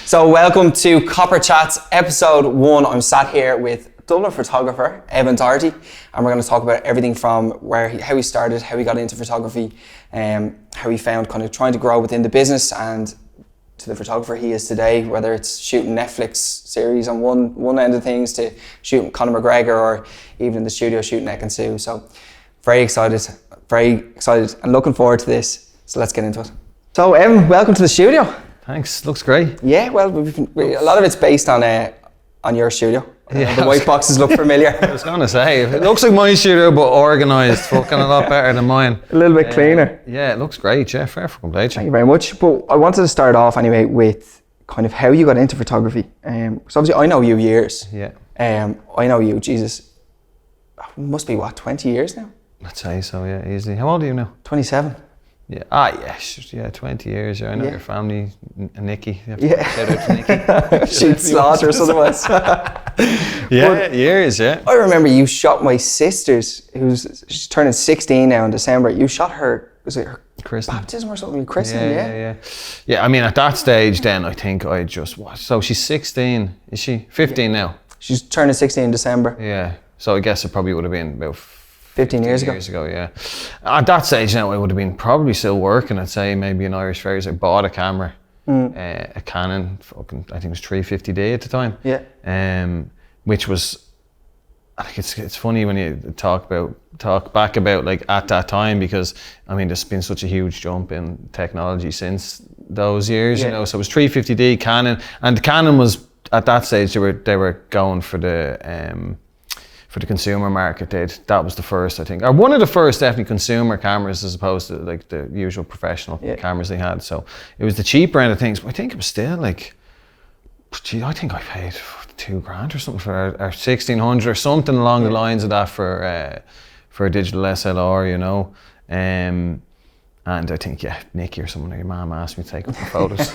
So welcome to COPRCHATS episode 1. I'm sat here with Dublin photographer Evan Doherty, and we're going to talk about everything from how he started, how he got into photography, how he found kind of trying to grow within the business, and to the photographer he is today, whether it's shooting Netflix series on one end of things to shooting Conor McGregor, or even in the studio shooting Ek and Sue. So very excited and looking forward to this. So let's get into it. So Evan, welcome to the studio. Thanks, looks great. Yeah, well, a lot of it's based on your studio. The white boxes look familiar. I was going to say, it looks like my studio, but organised, fucking a lot better than mine. A little bit cleaner. Yeah, it looks great, yeah, fair for complete. Thank you very much. But I wanted to start off anyway with kind of how you got into photography. So obviously I know you years. Yeah. I know you, Jesus, must be what, 20 years now? I'd say so, yeah, easily. How old are you now? 27. Yeah, 20 years. Yeah, I know your family, Nikki. Yeah. Shout out to Nikki. She'd slaughter us otherwise. Years, yeah. I remember you shot my sister's, she's turning 16 now in December. You shot her, was it her Christening. Baptism or something? Christening, yeah. Yeah, I mean, at that stage then, I think I just, so she's 16, is she? 15 now. She's turning 16 in December. Yeah, so I guess it probably would have been about 15 years ago, yeah. At that stage now, I would have been probably still working, I'd say, maybe in Irish Ferries. I bought a camera, a Canon, I think it was 350D at the time. Yeah. Which was, I think it's funny when you talk back about like at that time, because I mean, there's been such a huge jump in technology since those years, you know. So it was 350D Canon, and the Canon was, at that stage, they were going for the consumer market. That was the first, I think, or one of the first definitely consumer cameras, as opposed to like the usual professional cameras they had. So it was the cheaper end of things, but I think it was still like, I think I paid $2,000 or something for our 1600 or something along the lines of that for a digital SLR, you know. And I think, Nikki or someone, or your mum asked me to take up the photos.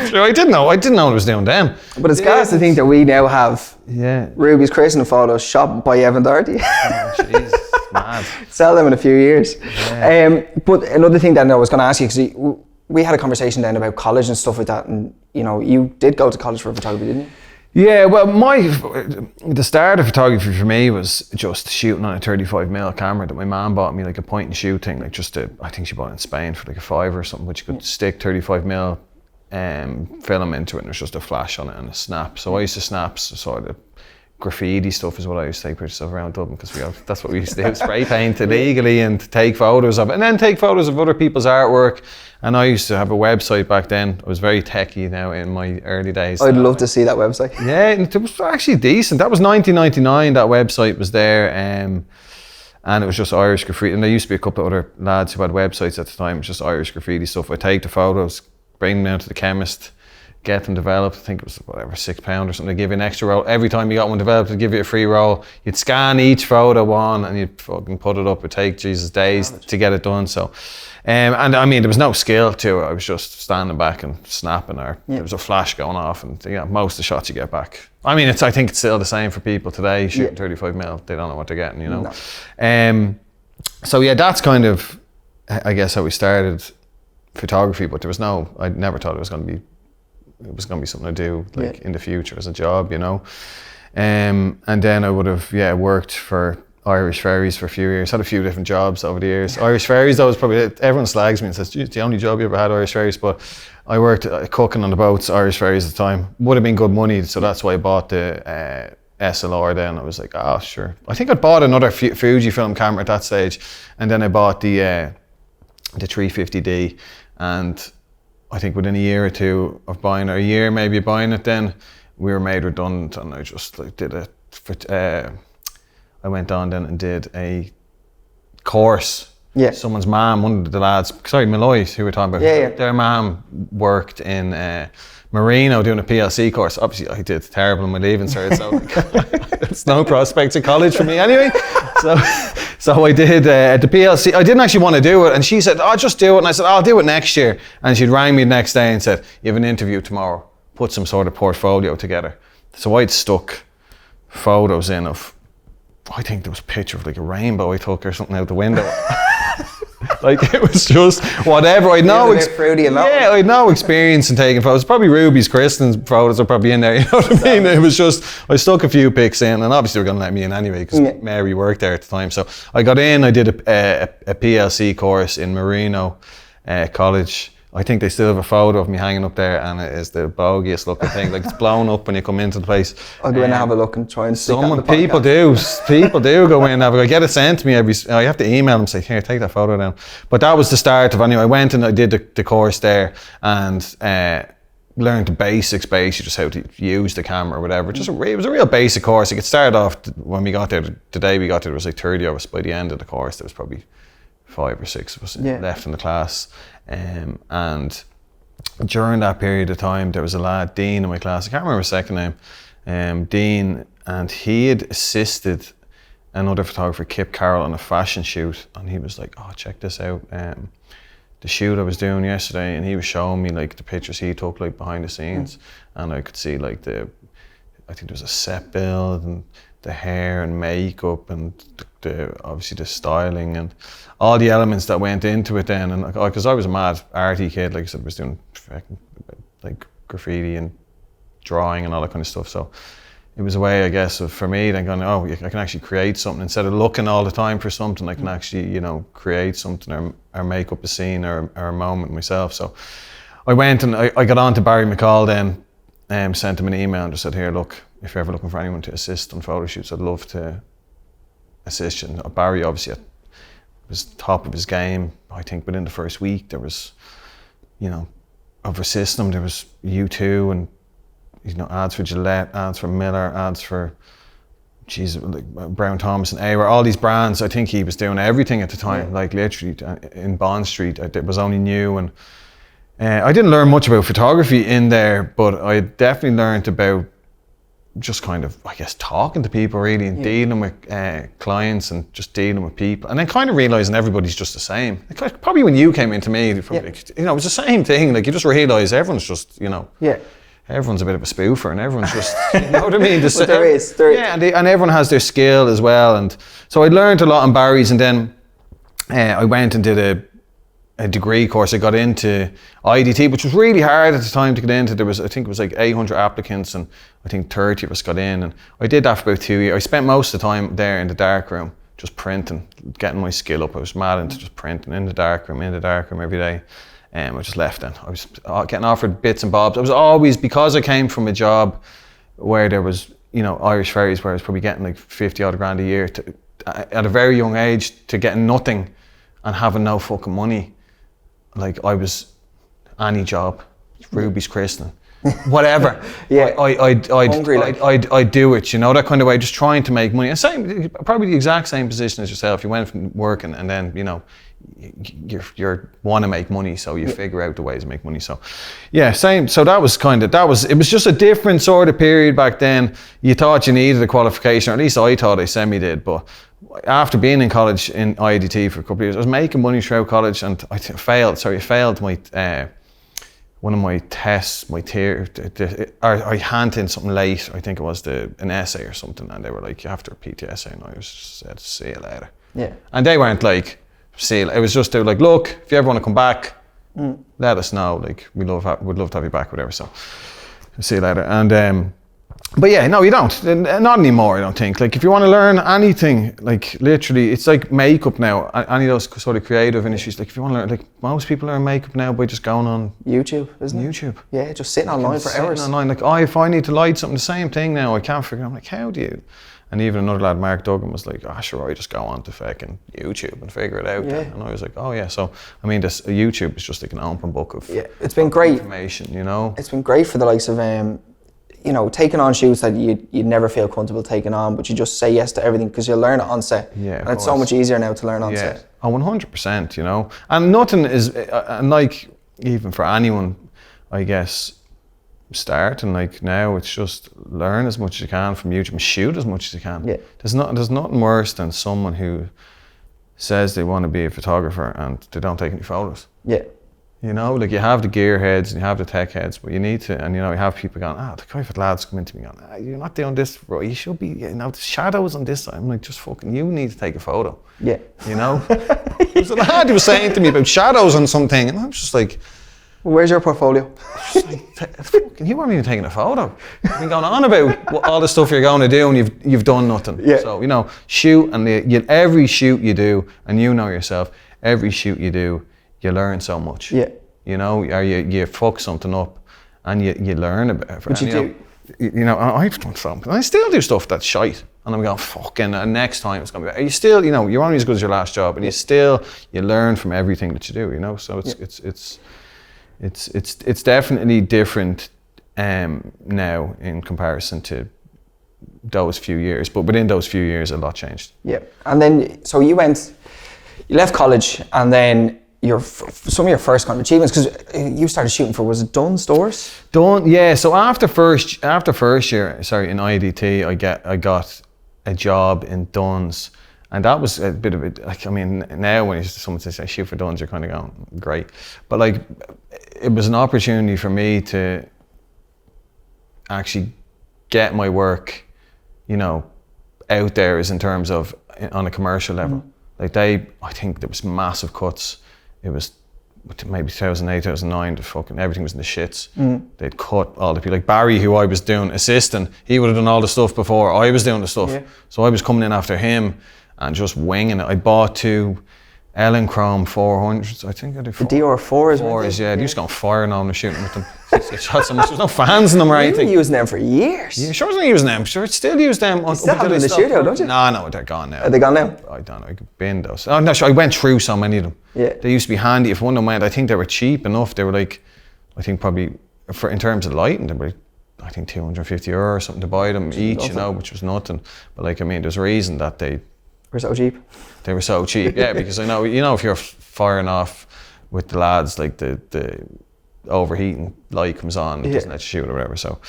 Sure, I didn't know what I was doing then. But it's gas to think that we now have Ruby's christening photos shot by Evan Doherty. Oh, jeez, mad. Sell them in a few years. Yeah. But another thing that I was going to ask you, because we had a conversation then about college and stuff like that, and you know, you did go to college for photography, didn't you? Yeah, well, the start of photography for me was just shooting on a 35mm camera that my mum bought me, like a point and shoot thing, like I think she bought it in Spain for like a $5 or something, which you could stick 35mm film into it, and there's just a flash on it and a snap. So I used to snap sort of graffiti stuff is what I used to take pictures of around Dublin, because that's what we used to do, spray paint illegally and take photos of it, and then take photos of other people's artwork. And I used to have a website back then. I was very techie now in my early days. I'd love to see that website. Yeah, it was actually decent. That was 1999, that website was there, and it was just Irish graffiti. And there used to be a couple of other lads who had websites at the time. It was just Irish graffiti stuff. I'd take the photos, bring them down to the chemist, get them developed. I think it was whatever, £6 or something. They give you an extra roll. Every time you got one developed, they'd give you a free roll. You'd scan each photo on and you'd fucking put it up. It'd take days to get it done. So, and I mean, there was no skill to it. I was just standing back and snapping, or there was a flash going off, and most of the shots you get back. I mean, I think it's still the same for people today shooting 35mm. They don't know what they're getting, you know. No. So yeah, that's kind of, I guess, how we started photography. But I never thought it was going to be something to do in the future as a job, you know. And then I would have worked for Irish Ferries for a few years, had a few different jobs over the years. Irish Ferries, that was probably, everyone slags me and says, it's the only job you ever had, Irish Ferries, but I worked cooking on the boats, Irish Ferries at the time. Would have been good money, so that's why I bought the SLR then. I was like, sure. I think I'd bought another Fujifilm camera at that stage, and then I bought the 350D, and I think within a year or two of buying it, then we were made redundant, and I just I went on then and did a course. Yeah. Someone's mom, one of the lads, Malloy's, who we're talking about, their mom worked in Marino doing a PLC course. Obviously I did terrible in my leaving cert, so it's no prospects of college for me anyway. So I did the PLC. I didn't actually want to do it, and she said, just do it. And I said, I'll do it next year. And she'd rang me the next day and said, you have an interview tomorrow, put some sort of portfolio together. So I'd stuck photos in of, I think there was a picture of like a rainbow I took or something out the window. Like it was just whatever. I'd no I'd no experience in taking photos. Probably Ruby's christening photos are probably in there. You know what I mean? It was just I stuck a few pics in, and obviously they were going to let me in anyway because Mary worked there at the time. So I got in. I did a PLC course in Marino College. I think they still have a photo of me hanging up there, and it is the bogiest looking thing. Like it's blown up when you come into the place. I'll go in and have a look and try and stick that in the people do go in and have a look. I get it sent to me I have to email them and say, here, take that photo down. But that was the start of anyway. I went and I did the course there and learned the basics, basically just how to use the camera or whatever. It was a real basic course. Like it started off when we got there. The day we got there, there was like 30 of us. By the end of the course, there was probably 5 or 6 of us left in the class. And during that period of time, there was a lad, Dean, in my class. I can't remember his second name. Dean, and he had assisted another photographer, Kip Carroll, on a fashion shoot. And he was like, oh, check this out. The shoot I was doing yesterday, and he was showing me like the pictures he took like behind the scenes. And I could see like I think there was a set build and the hair and makeup and obviously the styling and all the elements that went into it then. And because I was a mad arty kid, like I said, I was doing like graffiti and drawing and all that kind of stuff. So it was a way, I guess, for me then going, oh, I can actually create something instead of looking all the time for something. I can actually, create something or make up a scene or a moment myself. So I went and I got on to Barry McCall then, sent him an email and just said, here, look, if you're ever looking for anyone to assist on photo shoots, I'd love to assist you. And Barry obviously was top of his game. I think within the first week there was, of a system, there was U2 and ads for Gillette, ads for Miller, ads for Brown Thomas and Awer, all these brands. I think he was doing everything at the time, like literally in Bond Street. It was only new, and I didn't learn much about photography in there, but I definitely learned about just kind of, I guess, talking to people really and dealing with clients and just dealing with people, and then kind of realising everybody's just the same. Like, probably when you came into me, it was the same thing. Like you just realise everyone's just, everyone's a bit of a spoofer, and everyone's just, you know what I mean? There is. And everyone has their skill as well. And so I learned a lot on Barry's, and then I went and did a degree course. I got into IDT, which was really hard at the time to get into. I think it was like 800 applicants, and I think 30 of us got in. And I did that for about 2 years. I spent most of the time there in the darkroom, just printing, getting my skill up. I was mad into just printing in the darkroom every day. I just left then. I was getting offered bits and bobs. I was always, because I came from a job where there was, Irish Ferries, where I was probably getting like 50 odd grand a year at a very young age, to getting nothing and having no fucking money. Like I was any job, Ruby's christening, whatever. I'd do it, that kind of way, just trying to make money. And probably the exact same position as yourself. You went from working and then, you want to make money, so you figure out the ways to make money. So same. So it was just a different sort of period back then. You thought you needed a qualification, or at least I thought I semi-did, but after being in college in IDT for a couple of years, I was making money throughout college, and I failed my one of my tests, I handed in something late. I think it was an essay or something, and they were like, you have to repeat the essay, and I was just said, see you later. Yeah. And they weren't like, see, it was just, they were like, look, if you ever want to come back, let us know. Like, we'd love to have you back, whatever. So, see you later. And but no, you don't. Not anymore, I don't think. Like, if you want to learn anything, like literally, it's like makeup now. Any of those sort of creative industries. Like, if you want to learn, like most people learn makeup now by just going on YouTube, isn't it? YouTube. Yeah, just sitting online for hours. Online, like, if I need to light something, the same thing now. I can't figure. I'm like, how do you? And even another lad, Mark Duggan, was like, sure, I just go on to fucking YouTube and figure it out. Yeah. And I was like, oh yeah. So, I mean, YouTube is just like an open book of it's been great information, It's been great for the likes of, taking on shoots that you'd never feel comfortable taking on, but you just say yes to everything because you'll learn it on set. Yeah, and it's so much easier now to learn on set. Oh, 100%, And nothing is, and like, even for anyone, I guess, starting, like now, it's just learn as much as you can from YouTube and shoot as much as you can. Yeah. There's nothing worse than someone who says they want to be a photographer and they don't take any photos. Yeah. You know, like you have the gear heads and you have the tech heads, but you need to, and you know, you have people going, the private lads come into me going, you're not doing this right, you should be, you know, the shadows on this side. I'm like, just fucking, you need to take a photo. Yeah. You know? There's a lad who was saying to me about shadows on something, and I was just like, where's your portfolio? Fucking, you weren't even taking a photo. You've been going on about all the stuff you're going to do, and you've done nothing. Yeah. So, you know, shoot, and every shoot you do, and you know yourself, every shoot you do, you learn so much. Yeah. You know, or you fuck something up, and you learn about it. But you do. You know, I've done something. I still do stuff that's shite, and I'm going, fucking, and next time it's going to be better. You still, you know, you're only as good as your last job, and you learn from everything that you do. You know, so it's definitely different now in comparison to those few years. But within those few years, a lot changed. Yeah, and then so you left college, and then some of your first kind of achievements, because you started shooting for, was it Dunn stores? Dunn, yeah. So after first year, in IDT, I got a job in Dunn's, and that was a bit of a, like, I mean, now when someone says I shoot for Dunn's, you're kind of going, great, but like, it was an opportunity for me to actually get my work, you know, out there, as in terms of on a commercial level. Like I think there was massive cuts. It was maybe 2008, 2009, fucking everything was in the shits. They'd cut all the people. Like Barry, who I was doing assistant, he would have done all the stuff before I was doing the stuff. Yeah. So I was coming in after him and just winging it. I bought 2 Ellen Chrome 400s, I think I did. The DR4s? 4s, yeah. They used to go on fire now, and I shooting with them. Shots so much. There's no fans in them or anything. You were using them for years. Yeah, sure I wasn't using them. Sure, I still use them. You still have them in the studio, don't you? No, they're gone now. Are they gone now? I don't know, I could bin those. Oh no, sure, I went through so many of them. Yeah. They used to be handy. If one of them went, I think they were cheap enough. They were like, I think probably, in terms of lighting, they were like, I think €250 or something to buy them each, you know, which was nothing. But like, I mean, there's a reason that they were so cheap. They were so cheap, yeah, because I know, you know, if you're firing off with the lads, like the overheating light comes on, it doesn't let you shoot or whatever. So,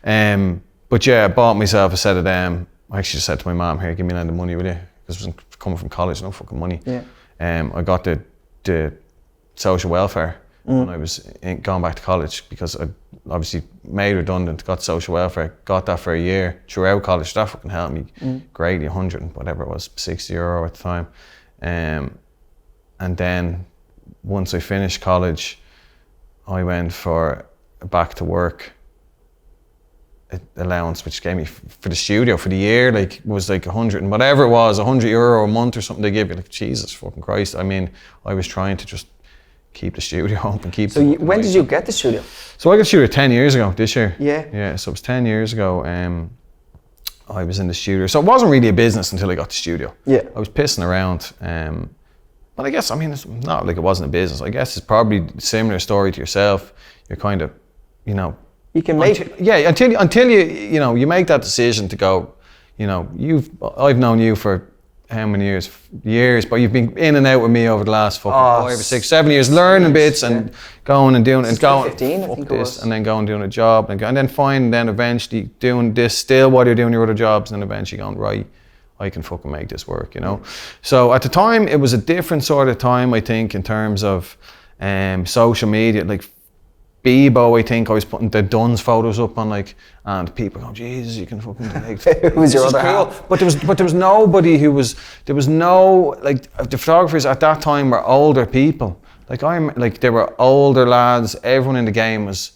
but yeah, I bought myself a set of them. I actually just said to my mom, "Here, give me the money, will you?" Because I was coming from college, no fucking money. Yeah. I got the social welfare when I was going back to college, because I obviously made redundant, got social welfare, got that for a year throughout college. That fucking helped me greatly, 100 and whatever it was, €60 at the time. And then once I finished college, I went for a back to work allowance, which gave me for the studio for the year, like, was like 100 and whatever it was, €100 a month or something they give you. Like, Jesus fucking Christ. I mean, I was trying to just keep the studio up and keep. So when did you get the studio? So I got the studio 10 years ago this year. Yeah. Yeah, so it was 10 years ago. I was in the studio. So it wasn't really a business until I got the studio. Yeah. I was pissing around. But I guess, I mean, it's not like it wasn't a business. I guess it's probably a similar story to yourself. You're kind of, you know. You can make until you know, you make that decision to go, you know, I've known you for how many years, but you've been in and out with me over the last fucking 5 or 6, 7 years, learning bits and going and doing and going, 15, fuck this, and then going and doing a job and then eventually doing this still while you're doing your other jobs, and then eventually going, right, I can fucking make this work, you know. So at the time, it was a different sort of time, I think, in terms of social media, like Bebo, I think I was putting the Dunn's photos up on, like, and people go, Jesus, you can fucking make it was your other half. But there was nobody there was no, like, the photographers at that time were older people. Like, there were older lads, everyone in the game was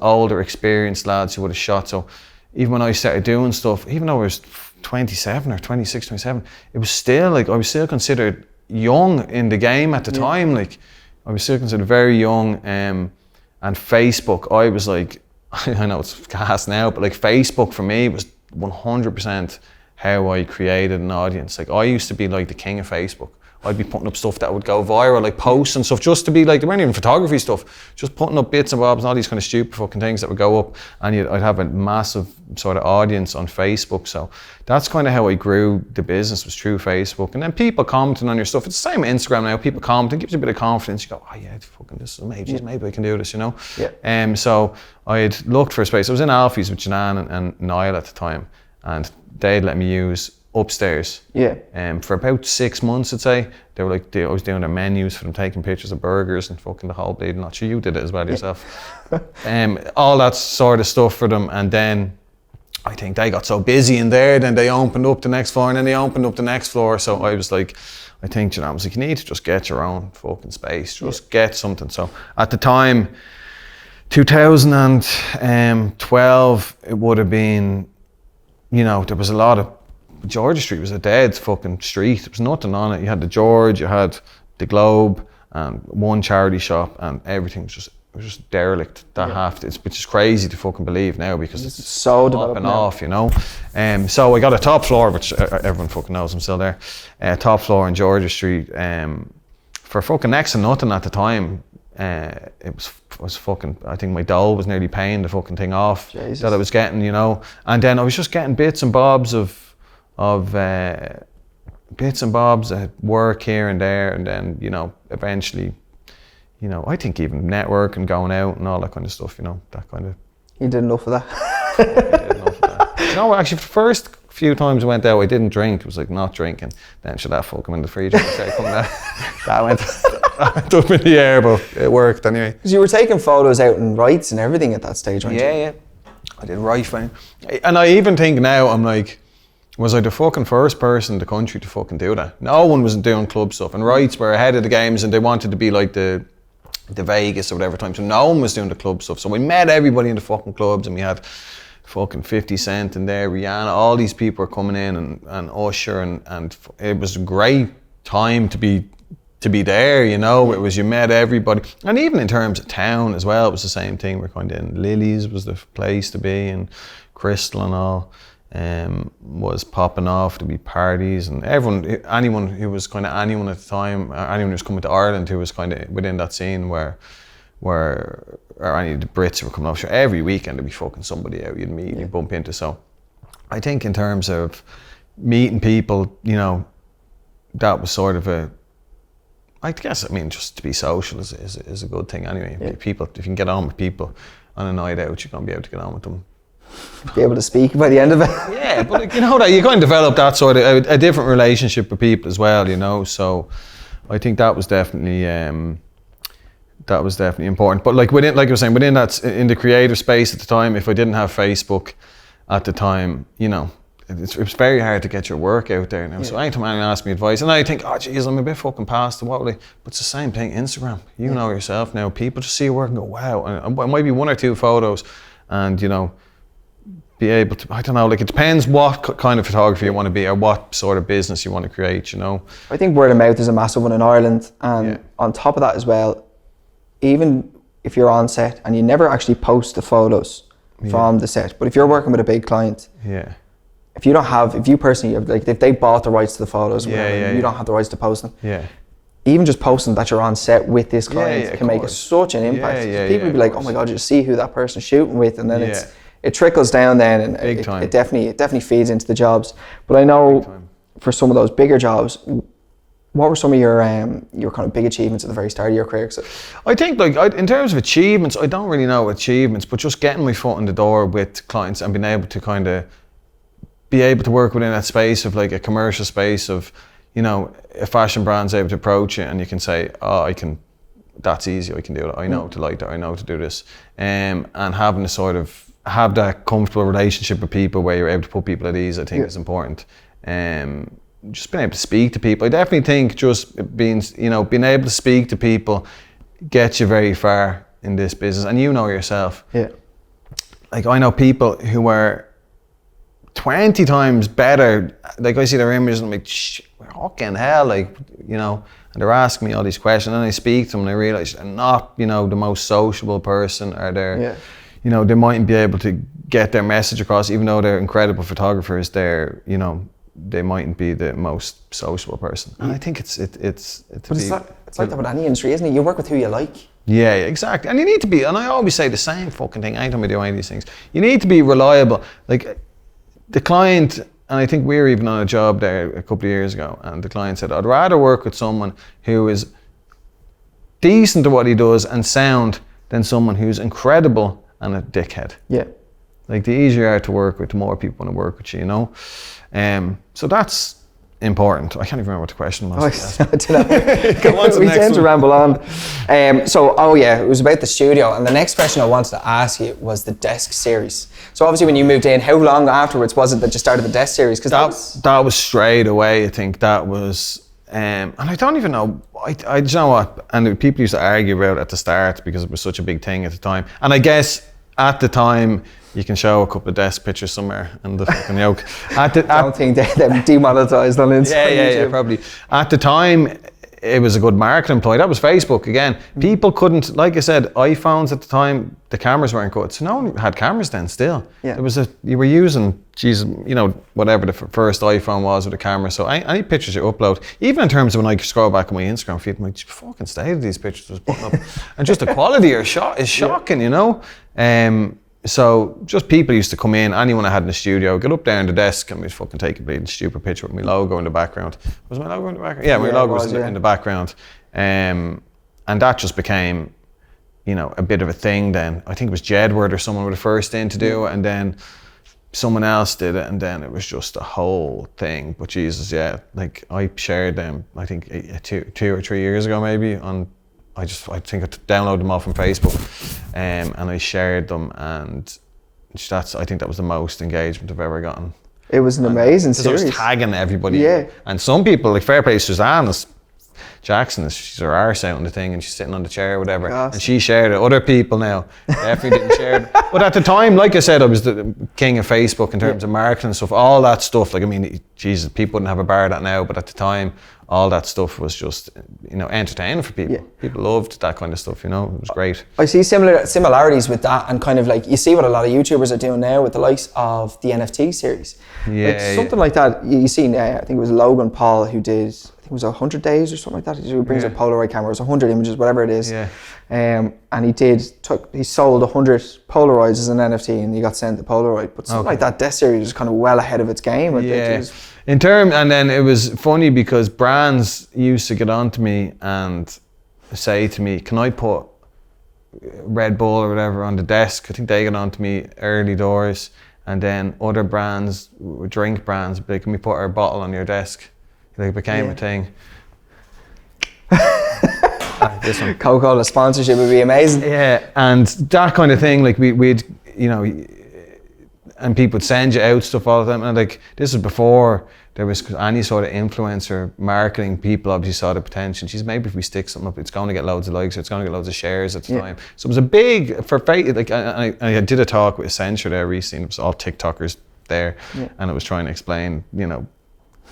older, experienced lads who would have shot. So even when I started doing stuff, even though I was 27 or 26, 27, it was still, like, I was still considered young in the game at the time. Like, I was still considered very young. And Facebook, I was like, I know it's gas now, but like, Facebook for me was 100% how I created an audience. Like, I used to be like the king of Facebook. I'd be putting up stuff that would go viral, like posts and stuff, just to be like, there weren't even photography stuff, just putting up bits and bobs and all these kind of stupid fucking things that would go up, and I'd have a massive sort of audience on Facebook. So that's kind of how I grew the business, was through Facebook. And then people commenting on your stuff. It's the same on Instagram now. People commenting, gives you a bit of confidence. You go, oh yeah, fucking this is maybe I can do this, you know. Yeah. So I had looked for a space. I was in Alfie's with Janan and Niall at the time, and they'd let me use upstairs. Yeah. For about 6 months, I'd say. They were like, I was doing their menus for them, taking pictures of burgers and fucking the whole bleeding. Not sure you did it as well yourself. All that sort of stuff for them. And then I think they got so busy in there, then they opened up the next floor, and then they opened up the next floor. So I was like, I think, you know, I was like, you need to just get your own fucking space, just get something. So at the time, 2012, it would have been, you know, there was a lot of, Georgia Street was a dead fucking street. There was nothing on it. You had the George, you had the Globe, and one charity shop, and everything was just derelict. Which is crazy to fucking believe now, because it's so developed popping off, you know. So I got a top floor, which everyone fucking knows I'm still there. Top floor in Georgia Street, for fucking next to nothing at the time. It was fucking, I think my dole was nearly paying the fucking thing off. Jesus. That I was getting, you know. And then I was just getting bits and bobs of work here and there, and then, you know, eventually, you know, I think even network and going out and all that kind of stuff, you know, that kind of. You did enough of that. I did enough of that. No, actually, the first few times I went out, I didn't drink. It was like not drinking. Then should that fuck come in the fridge and say, come down. That went up in the air, but it worked anyway. Because you were taking photos out in rights and everything at that stage, weren't you? Yeah. I did right fine. And I even think now, I'm like, was I the fucking first person in the country to fucking do that? No one was doing club stuff, and rights were ahead of the games, and they wanted to be like the Vegas or whatever time, so no one was doing the club stuff. So we met everybody in the fucking clubs, and we had fucking 50 Cent in there, Rihanna, all these people were coming in, and Usher, and it was a great time to be there, you know. It was, you met everybody, and even in terms of town as well, it was the same thing. We're kind of in Lily's was the place to be, and Crystal and all was popping off. There'd be parties, and anyone who was kind of anyone at the time, anyone who was coming to Ireland who was kind of within that scene where or any of the Brits who were coming off, sure, every weekend there'd be fucking somebody out you'd meet, you'd bump into. So I think in terms of meeting people, you know, that was sort of I guess, I mean, just to be social is a good thing anyway. Yeah. People, if you can get on with people on a night out, you're gonna be able to get on with them. Be able to speak by the end of it. Yeah, but like, you know, that you kind of develop that sort of a different relationship with people as well, you know. So I think that was definitely important. But like within, like I was saying, within that, in the creative space at the time, if I didn't have Facebook at the time, you know, it was very hard to get your work out there now. Yeah. So anytime anyone asks me advice, and I think, oh geez, I'm a bit fucking past it, what will I? But it's the same thing, Instagram. You know yourself now, people just see your work and go, wow. And it might be one or two photos, and you know, be able to, I don't know, like it depends what kind of photography you want to be, or what sort of business you want to create, you know. I think word of mouth is a massive one in Ireland, and on top of that as well, even if you're on set and you never actually post the photos from the set, but if you're working with a big client, if you personally have, like, if they bought the rights to the photos, you don't have the rights to post them. Even just posting that you're on set with this client can make such an impact. People will be like, oh my God, you see who that person's shooting with, and then it trickles down then, and it definitely feeds into the jobs. But I know for some of those bigger jobs, what were some of your kind of big achievements at the very start of your career? I think, like, in terms of achievements, I don't really know achievements, but just getting my foot in the door with clients and being able to kind of be able to work within that space of like a commercial space of, you know, a fashion brand's able to approach it and you can say, oh, that's easy, I can do it, I know to like that, I know to do this. And having to sort of have that comfortable relationship with people where you're able to put people at ease, I think is important. Just being able to speak to people. I definitely think just being able to speak to people gets you very far in this business, and you know yourself. Yeah. Like, I know people who are 20 times better. Like, I see their images and I'm like, fucking hell, like, you know, and they're asking me all these questions, and then I speak to them and I realise they're not, you know, the most sociable person, or they're, you know, they mightn't be able to get their message across, even though they're incredible photographers, they're, you know, they mightn't be the most sociable person. And I think it's like that with any industry, isn't it? You work with who you like. Yeah, exactly. And you need to be, and I always say the same fucking thing anytime we do any of these things. You need to be reliable. Like, the client, and I think we were even on a job there a couple of years ago, and the client said, I'd rather work with someone who is decent at what he does and sound than someone who's incredible and a dickhead. Yeah. Like the easier you are to work with, the more people want to work with you, you know. So that's important. I can't even remember what the question was. I don't know. We tend to ramble on. It was about the studio, and the next question I wanted to ask you was the desk series. So obviously when you moved in, how long afterwards was it that you started the desk series? Because that was straight away. I think that was, and I don't even know. I you know what? And people used to argue about it at the start because it was such a big thing at the time. And I guess at the time, you can show a couple of desk pictures somewhere in the fucking yoke. I don't think they're demonetized on Instagram. Yeah, probably. At the time, it was a good marketing ploy. That was Facebook again. People couldn't, like I said, iPhones at the time, the cameras weren't good. So no one had cameras then still. Yeah. You were using, whatever the first iPhone was with a camera. So any pictures you upload, even in terms of when I scroll back on my Instagram feed, I'm like, fucking state of these pictures was putting up. And just the quality is shocking, you know? So just people used to come in, anyone I had in the studio, get up there on the desk and we'd fucking take a bleeding stupid picture with my logo in the background. Was my logo in the background? Yeah, my logo was in the background. And that just became, a bit of a thing then. I think it was Jedward or someone were the first in to do it, and then someone else did it, and then it was just a whole thing. But Jesus, yeah, like I shared them, I think 2 or 3 years ago maybe I think I downloaded them all from Facebook, and I shared them, and I think that was the most engagement I've ever gotten. It was an amazing series. I was tagging everybody. Yeah. And some people, like fair play to Suzanne Jackson, she's her arse out on the thing and she's sitting on the chair or whatever. Gosh. And she shared it. Other people now definitely didn't share it. But at the time, like I said, I was the king of Facebook in terms of marketing and stuff. All that stuff, like, I mean, Jesus, people wouldn't have a bar of that now, but at the time, all that stuff was just, entertaining for people. Yeah. People loved that kind of stuff, it was great. I see similarities with that, and kind of like, you see what a lot of YouTubers are doing now with the likes of the NFT series. Yeah. Something like that, you see now, I think it was Logan Paul who did, I think it was 100 days or something like that. He brings a Polaroid camera, it was 100 images, whatever it is. Yeah. And he sold 100 Polaroids as an NFT and he got sent the Polaroid. But something like that desk series was kind of well ahead of its game. I think it was, and then it was funny because brands used to get onto me and say to me, can I put Red Bull or whatever on the desk? I think they got onto me early doors, and then other brands, drink brands, would be like, can we put our bottle on your desk? It became a thing. This one. Coca-Cola sponsorship would be amazing. Yeah, and that kind of thing, like we'd and people would send you out stuff all the time, and like this was before there was any sort of influencer marketing. People obviously saw the potential. Geez, maybe if we stick something up, it's going to get loads of likes, or it's going to get loads of shares at the time. So it was a big, like I did a talk with Accenture there recently. It was all TikTokers there, and it was trying to explain,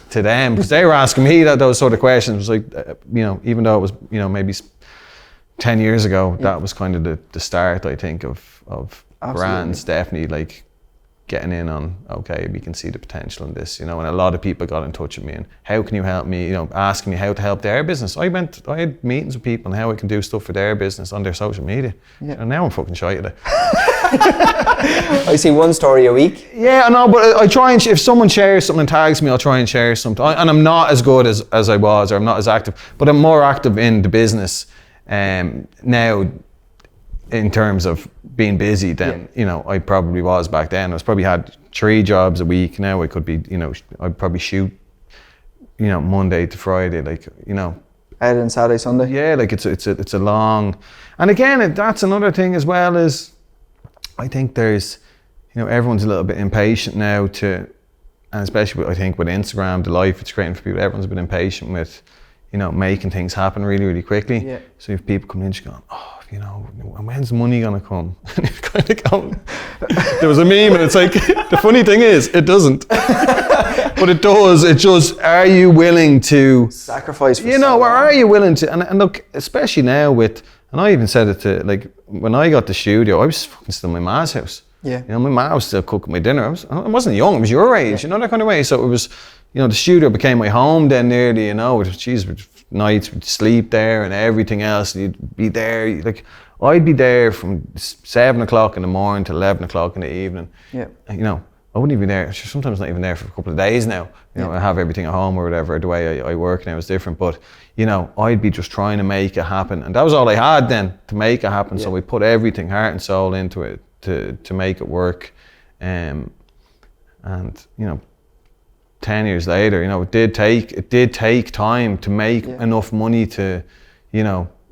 to them, because they were asking me those sort of questions. It was like, even though it was, maybe 10 years ago, that was kind of the start, I think, of brands definitely like getting in on, okay, we can see the potential in this, and a lot of people got in touch with me and how can you help me, asking me how to help their business. I had meetings with people on how I can do stuff for their business on their social media. And now I'm fucking shy at it. I see one story a week. Yeah, I know, but I try and, if someone shares something and tags me, I'll try and share something. And I'm not as good as I was, or I'm not as active, but I'm more active in the business now in terms of being busy than, I probably was back then. I was probably had 3 jobs a week. Now I could be, I'd probably shoot, Monday to Friday, like, Editing Saturday, Sunday. Yeah, like it's a long, and again, that's another thing as well, is I think there's, everyone's a little bit impatient now and especially I think with Instagram, the life it's creating for people, everyone's a bit impatient with, making things happen really, really quickly. Yeah. So if people come in just going, when's the money gonna come? And it's kind of going, there was a meme and it's like, the funny thing is, it doesn't. But it does, it just, are you willing to sacrifice for or are you willing to, and look, especially now with, and I even said it to, like, when I got the studio, I was fucking still in my ma's house. Yeah. My ma was still cooking my dinner. I wasn't young, I was your age, that kind of way. So it was, the studio became my home then nearly, nights we'd sleep there and everything else. You'd be there, like, I'd be there from 7 o'clock in the morning to 11 o'clock in the evening. Yeah. I wouldn't even be there, sometimes not even there for a couple of days now. I have everything at home or whatever, the way I work now is different. But, I'd be just trying to make it happen. And that was all I had then, to make it happen. Yeah. So we put everything, heart and soul into it to make it work. And 10 years later, it did take time to make enough money to,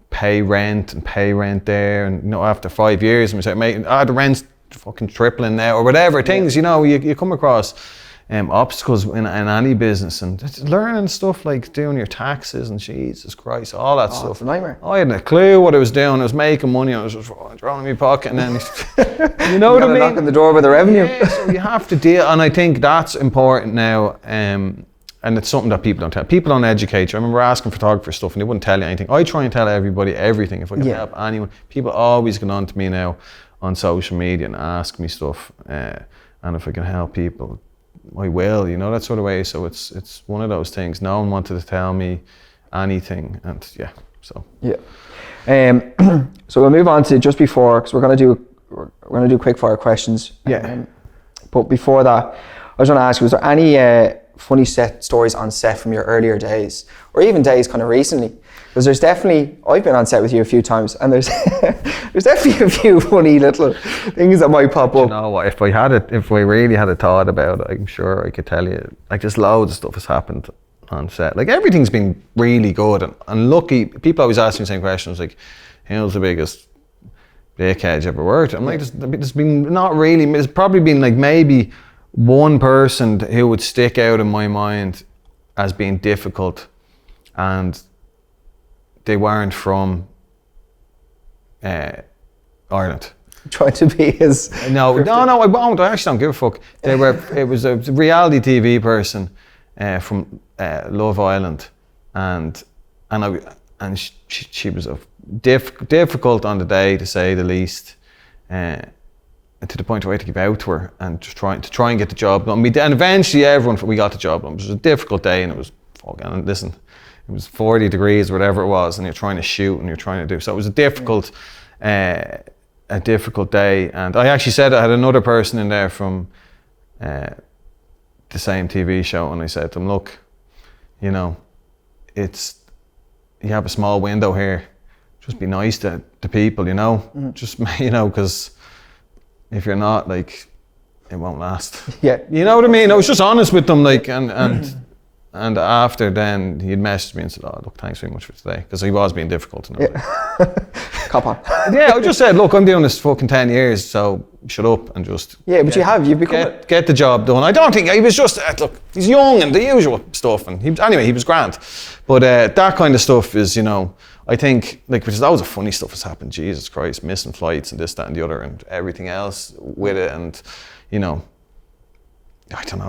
pay rent there. And after 5 years, we started making, the rent's fucking tripling now, or whatever things. You come across obstacles in any business, and it's learning stuff like doing your taxes and Jesus Christ, all that stuff. It's a nightmare. I hadn't a clue what I was doing. I was making money. I was just drawing in my pocket, and then what I mean. Knock on the door with the revenue. Yeah, so you have to deal, and I think that's important now. And it's something that people don't tell. People don't educate you. I remember asking photographers stuff, and they wouldn't tell you anything. I try and tell everybody everything if I can help anyone. People always get on to me now on social media and ask me stuff, and if I can help people, I will, that sort of way. So it's one of those things. No one wanted to tell me anything, and so. So we'll move on to just before, because we're gonna do quick fire questions. But before that, I was gonna ask you, was there any funny stories on set from your earlier days, or even days kind of recently? Because there's definitely, I've been on set with you a few times, and there's there's definitely a few funny little things that might pop up. You know what? If I really had a thought about it, I'm sure I could tell you. Like, just loads of stuff has happened on set. Like, everything's been really good, and lucky. People always ask me the same questions, like, who's the biggest dickhead you ever worked? I'm like, there's been not really. There's probably been like maybe one person who would stick out in my mind as being difficult, and they weren't from Ireland. Trying to be his... No, I won't. I actually don't give a fuck. It was a reality TV person from Love Island, and she was difficult on the day, to say the least, to the point where I had to give out to her and just try and get the job done. And eventually we got the job done. It was a difficult day, and it was fucking, listen, it was 40 degrees, whatever it was, and you're trying to shoot and you're trying to do. So it was a difficult day. And I actually said, I had another person in there from the same TV show, and I said to them, look, you have a small window here. Just be nice to people, just, because if you're not, like, it won't last. Yeah. You know what I mean? I was just honest with them, like, and after then, he'd messaged me and said, "Oh, look, thanks very much for today," because he was being difficult. Cop on. Yeah, I just said, "Look, I'm doing this fucking 10 years, so shut up and just..." Yeah, but you've become... Get the job done. I don't think, he was just, look, he's young and the usual stuff, and he was grand. But that kind of stuff is, I think, like, there's loads of funny stuff has happened, Jesus Christ, missing flights and this, that and the other, and everything else with it, and, I don't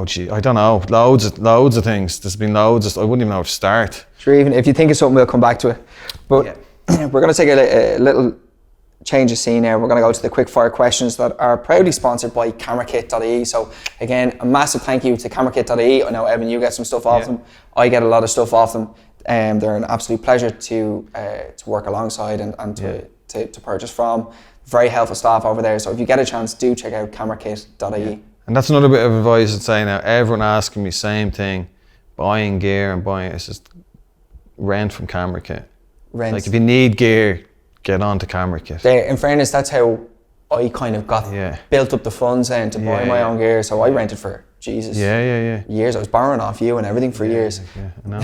know, loads of things. There's been loads, I wouldn't even know where to start. Sure, even if you think of something, we'll come back to it. But we're going to take a little change of scene now. We're going to go to the quick fire questions that are proudly sponsored by COPRCHATS. So again, a massive thank you to COPRCHATS. I know, Evan, you get some stuff off them. I get a lot of stuff off them. They're an absolute pleasure to work alongside and to purchase from. Very helpful staff over there. So if you get a chance, do check out COPRCHATS. And that's another bit of advice I'd say now. Everyone asking me same thing, buying gear and buying, it's just rent from COPRCHATS. Rent. Like, if you need gear, get on to COPRCHATS. In fairness, that's how I kind of got built up the funds then to buy my own gear. So I rented for years. I was borrowing off you and everything for years. Yeah, I know.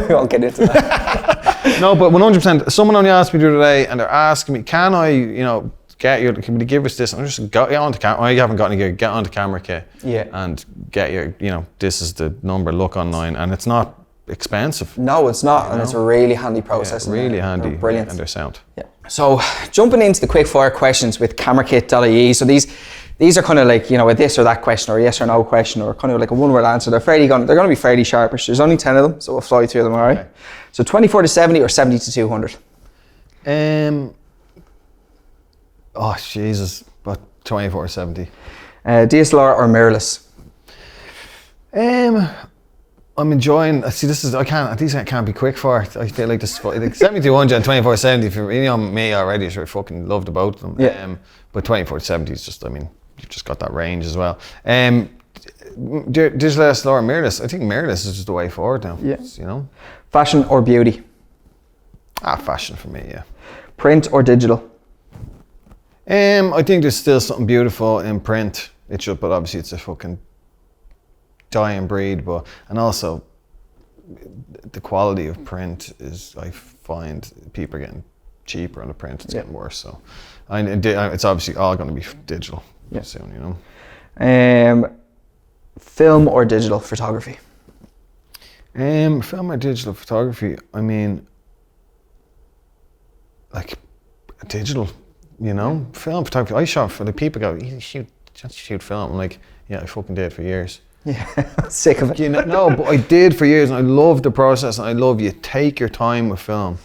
We won't get into that. No, but 100%. Someone only asked me the other day, and they're asking me, can I, can you give us this? I'm just get on to COPRCHATS. I haven't got any gear. Get on to COPRCHATS. And get your, this is the number. Look online, and it's not expensive. No, it's not, and it's a really handy process. Really handy. They're brilliant, and they're sound. Yeah. So jumping into the quick fire questions with COPRCHATS. So these are kind of like, a this or that question, or a yes or no question, or kind of like a one-word answer. They're going to be fairly sharpish. There's only 10 of them, so we'll fly through them. All right. Okay. So 24 to 70 or 70 to 200. Oh Jesus, but 24 to 70. DSLR or mirrorless? I'm enjoying. See, these can't be quick for it. I feel like this, like 70-100 and 24-70. If you're me already, I fucking love the both of them. Yeah. But 24-70 is just, you've just got that range as well. DSLR or mirrorless? I think mirrorless is just the way forward now. Yeah. Fashion or beauty? Fashion for me. Yeah. Print or digital? I think there's still something beautiful in print. It's just, but obviously it's a fucking dying breed. But and also the quality of print is, I find people are getting cheaper on the print. It's getting worse. So, it's obviously all going to be digital soon. You know. Film or digital photography? Film or digital photography? I mean, like digital. You know, film photography. I shot for the people go, you just shoot film. I'm like, yeah, I fucking did for years. Yeah, sick of it. You know, no, but I did for years, and I love the process, and I love you take your time with film.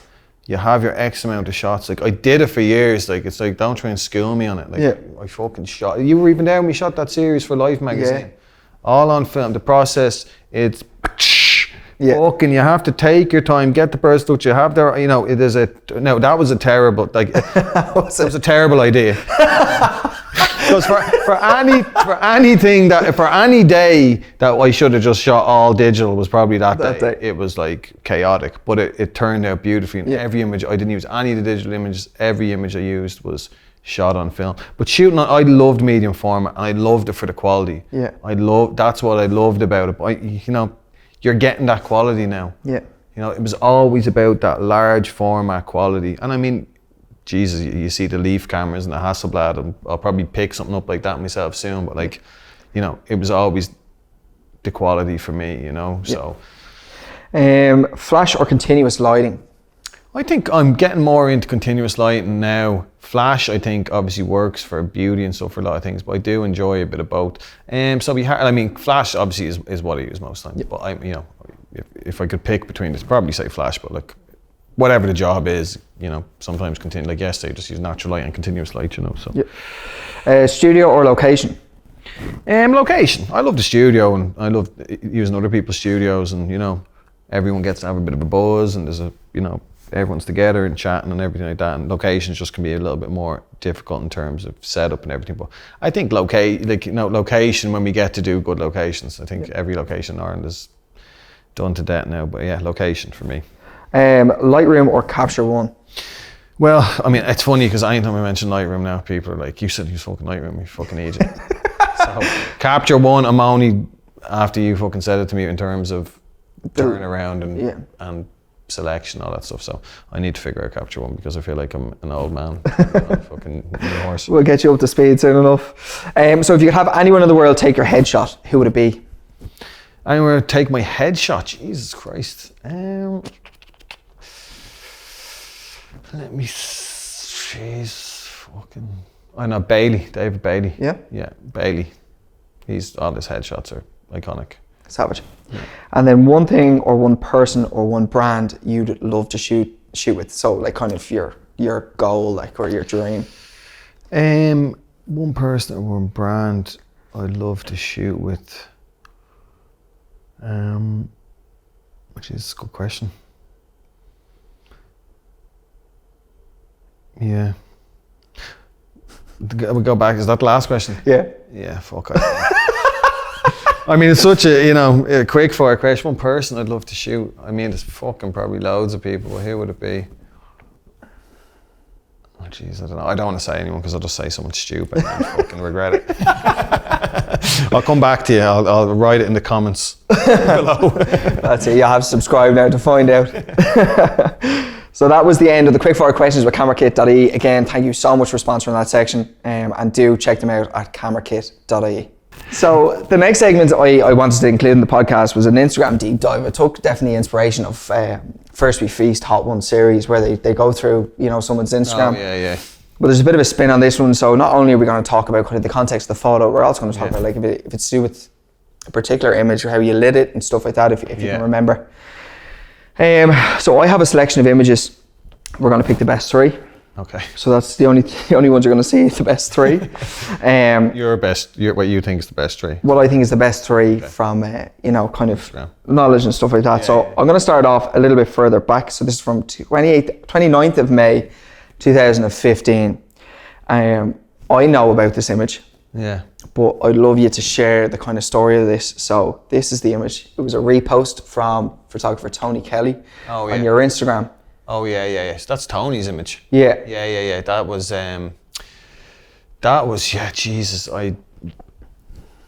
You have your X amount of shots. Like I did it for years. Like it's like, don't try and school me on it. Like I fucking shot. You were even there when we shot that series for Life magazine. Yeah. All on film. The process, it's fucking. You have to take your time, get the person that you have there. You know, it is a no. That was a terrible. Like that was a terrible idea. Because for any day that I should have just shot all digital was probably that day. It was like chaotic, but it turned out beautifully. And every image, I didn't use any of the digital images. Every image I used was shot on film. But shooting, I loved medium format, and I loved it for the quality. Yeah, that's what I loved about it. But you know, you're getting that quality now. Yeah, you know, it was always about that large format quality, and I mean. Jesus, you see the Leaf cameras and the Hasselblad, and I'll probably pick something up like that myself soon. But like, you know, it was always the quality for me, you know. So, flash or continuous lighting? I think I'm getting more into continuous lighting now. Flash, I think, obviously works for beauty and stuff for a lot of things, but I do enjoy a bit of both. I mean, flash obviously is what I use most times. But I, you know, if I could pick between this, probably say flash. But like, whatever the job is, you know, sometimes continue. Like yesterday, just use natural light and continuous light, you know. So, studio or location? Location. I love the studio, and I love using other people's studios, and you know, everyone gets to have a bit of a buzz, and there's you know, everyone's together and chatting and everything like that. And locations just can be a little bit more difficult in terms of setup and everything. But I think location, when we get to do good locations, I think every location in Ireland is done to death now. But yeah, location for me. Lightroom or COPRCHATS? Well, I mean, it's funny because anytime I mention Lightroom now, people are like, you said you fucking Lightroom, you fucking idiot. So, COPRCHATS, I'm only after you fucking said it to me in terms of turnaround and selection, all that stuff. So I need to figure out COPRCHATS because I feel like I'm an old man. I'm fucking new horse. We'll get you up to speed soon enough. So if you could have anyone in the world take your headshot, who would it be? Anyone would take my headshot? Jesus Christ. Let me, jeez, fucking, I know Bailey, David Bailey. Yeah? Yeah, Bailey. All his headshots are iconic. Savage. Yeah. And then one thing or one person or one brand you'd love to shoot with. So like kind of your goal, like, or your dream. One person or one brand I'd love to shoot with. Which is a good question. Yeah. We go back. Is that the last question? Yeah. Yeah. Fuck. I mean, it's such a quick fire question. One person I'd love to shoot. I mean, there's fucking probably loads of people. But who would it be? Oh jeez, I don't know. I don't want to say anyone because I'll just say someone stupid and fucking regret it. I'll come back to you. I'll write it in the comments below. That's it. You'll have to subscribe now to find out. So that was the end of the quickfire questions with CameraKit.ie. Again, thank you so much for sponsoring that section, and do check them out at CameraKit.ie. So the next segment I wanted to include in the podcast was an Instagram deep dive. I took definitely inspiration of First We Feast Hot One series, where they go through someone's Instagram. Oh, yeah. But there's a bit of a spin on this one. So not only are we going to talk about kind of the context of the photo, we're also going to talk about like if it's to do with a particular image or how you lit it and stuff like that, if you can remember. So I have a selection of images. We're going to pick the best three. Okay. So that's the only ones you're going to see, the best three. What you think is the best three? What I think is the best three from, kind of knowledge and stuff like that. So I'm going to start off a little bit further back. So this is from 29th of May, 2015. I know about this image. Yeah. But I'd love you to share the kind of story of this. So this is the image. It was a repost from photographer Tony Kelly on your Instagram. Oh yeah. So that's Tony's image. Yeah. Yeah. That was Jesus.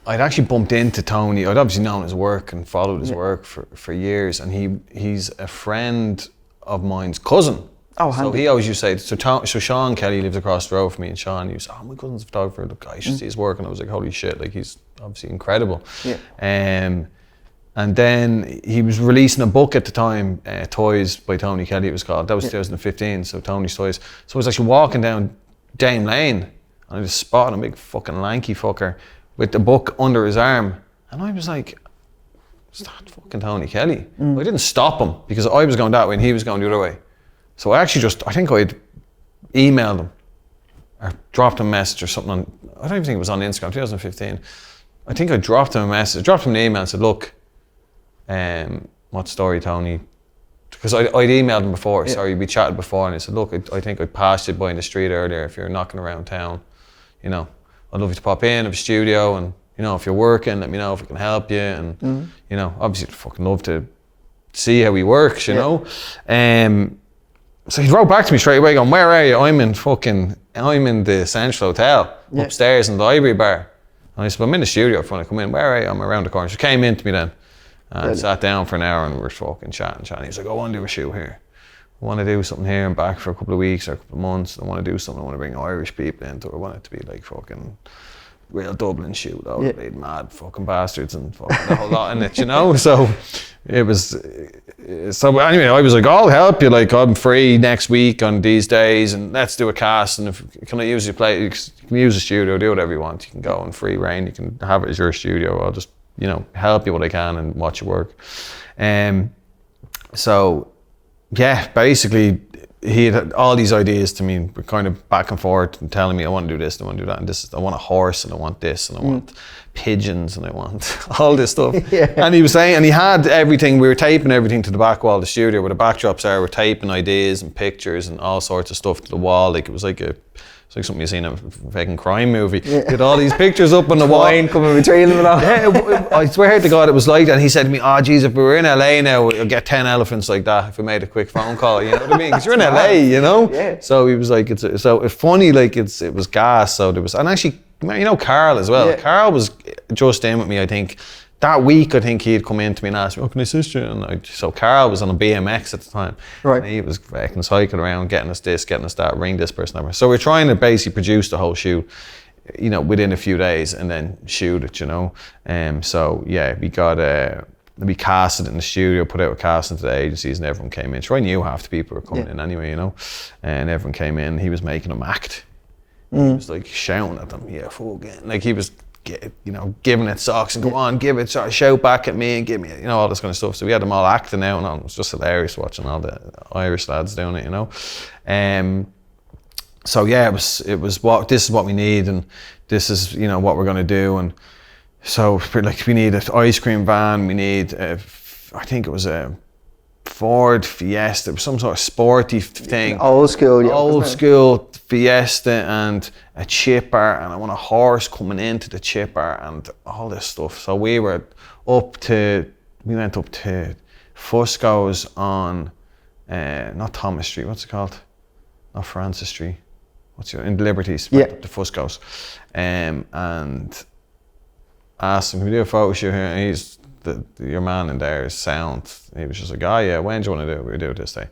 I'd actually bumped into Tony. I'd obviously known his work and followed his work for years, and he's a friend of mine's cousin. Oh, handy. So he always used to say, so Sean Kelly lives across the road from me, and Sean used to say, oh, my cousin's a photographer, look, I should see his work, and I was like, holy shit, like he's obviously incredible. Yeah. And then he was releasing a book at the time, Toys by Tony Kelly it was called. That was 2015, so Tony's Toys. So I was actually walking down Dame Lane, and I just spotted a big fucking lanky fucker with the book under his arm. And I was like, is that fucking Tony Kelly? I didn't stop him because I was going that way and he was going the other way. So I actually I think I'd emailed him or dropped him a message or something on, I don't even think it was on Instagram, 2015. I think I dropped him a message, dropped him an email and said, look, what story, Tony? Because I'd emailed him before, sorry, we chatted before, and I said, look, I think I passed you by in the street earlier. If you're knocking around town, you know, I'd love you to pop in, have a studio, and you know, if you're working, let me know if I can help you. And you know, obviously, I'd fucking love to see how he works, you know. So he wrote back to me straight away, going, "Where are you? I'm in the Central Hotel upstairs in the library bar." And I said, "I'm in the studio if you want to come in." "Where are you?" "I'm around the corner." She came in to me then. And sat down for an hour and we were fucking chatting. He was like, "I want to do a shoot here. I want to do something here and back for a couple of weeks or a couple of months. I want to do something. I want to bring Irish people into it. I want it to be like fucking real Dublin shoot. All the mad fucking bastards and fucking the whole lot in it, you know." So it was. So anyway, I was like, "I'll help you. Like, I'm free next week on these days, and let's do a cast. And if can I use your place? You can use the studio. Do whatever you want. You can go in free reign. You can have it as your studio. I'll just, you know, help you what I can and watch your work." So yeah, basically he had all these ideas to me, kind of back and forth and telling me, I want to do this, I want to do that, and this, I want a horse, and I want this, and I want pigeons, and I want all this stuff. And he was saying, and he had everything, we were taping everything to the back wall of the studio where the backdrops are, we're taping ideas and pictures and all sorts of stuff to the wall, like it was like something you see in a fucking crime movie. With all these pictures up on the wall. Wine coming between them and all. Yeah, I swear to God it was like that. And he said to me, "Oh geez, if we were in LA now, I'll get 10 elephants like that if we made a quick phone call." You know what I mean? Because you're in LA, you know? Yeah. So he was like, it's funny, like it was gas. So there was, and actually, you know Carl as well. Yeah. Carl was just in with me, I think. That week, I think he'd come in to me and ask me, "Oh, can I assist you?" And so Carl was on a BMX at the time. Right. And he was fucking cycling around, getting us this, getting us that, ring this person over. So we're trying to basically produce the whole shoot, you know, within a few days and then shoot it, you know. So yeah, we casted it in the studio, put out a casting to the agencies, and everyone came in. So I knew half the people were coming in anyway, you know. And everyone came in. He was making them act. He was like shouting at them, "Yeah, fucking," like he was, you know, giving it socks and go on, give it, shout back at me and give me, you know, all this kind of stuff. So we had them all acting out and all. It was just hilarious watching all the Irish lads doing it, you know. So yeah, this is what we need, and this is, you know, what we're going to do. And so like we need an ice cream van, we need I think it was a Ford Fiesta, some sort of sporty thing. Old school, Old school Fiesta, and a chipper, and I want a horse coming into the chipper and all this stuff. So we went up to Fusco's on, not Thomas Street, what's it called? Not Francis Street. In Liberties, up to Fusco's. And asked him, "Can we do a photo shoot here?" And he's, your man in there is sound. He was just like, "Oh yeah, when do you want to do it? We'll do it this day."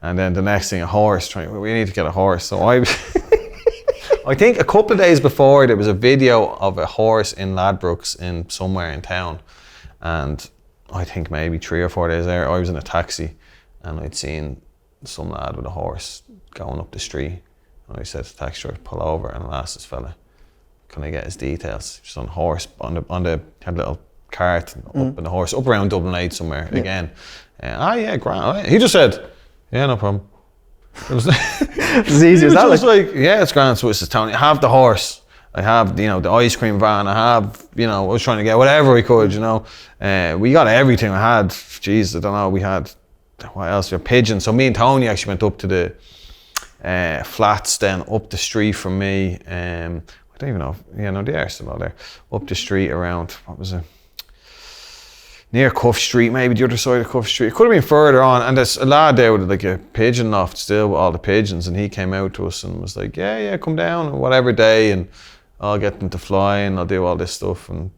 And then the next thing, a horse, we need to get a horse. So I think a couple of days before, there was a video of a horse in Ladbrokes in somewhere in town. And I think maybe 3 or 4 days there, I was in a taxi and I'd seen some lad with a horse going up the street. And I said to the taxi driver, "Pull over," and I asked this fella, "Can I get his details?" Just on a horse, had a little cart up in the horse, up around Dublin 8 somewhere again. Yeah, grand. He just said, "Yeah, no problem." It was as easy as that. Just like, "Yeah, it's grand." So it's Tony, I have the horse, I have, you know, the ice cream van, I have, you know, I was trying to get whatever we could, you know. We got everything. I had, jeez, I don't know, we had, what else? We had pigeons. So me and Tony actually went up to the flats then up the street from me. I don't even know, they are still out there. Up the street around, what was it? Near Cuff Street, maybe the other side of Cuff Street. It could have been further on, and there's a lad there with like a pigeon loft still with all the pigeons, and he came out to us and was like, yeah, come down on whatever day, and I'll get them to fly and I'll do all this stuff. And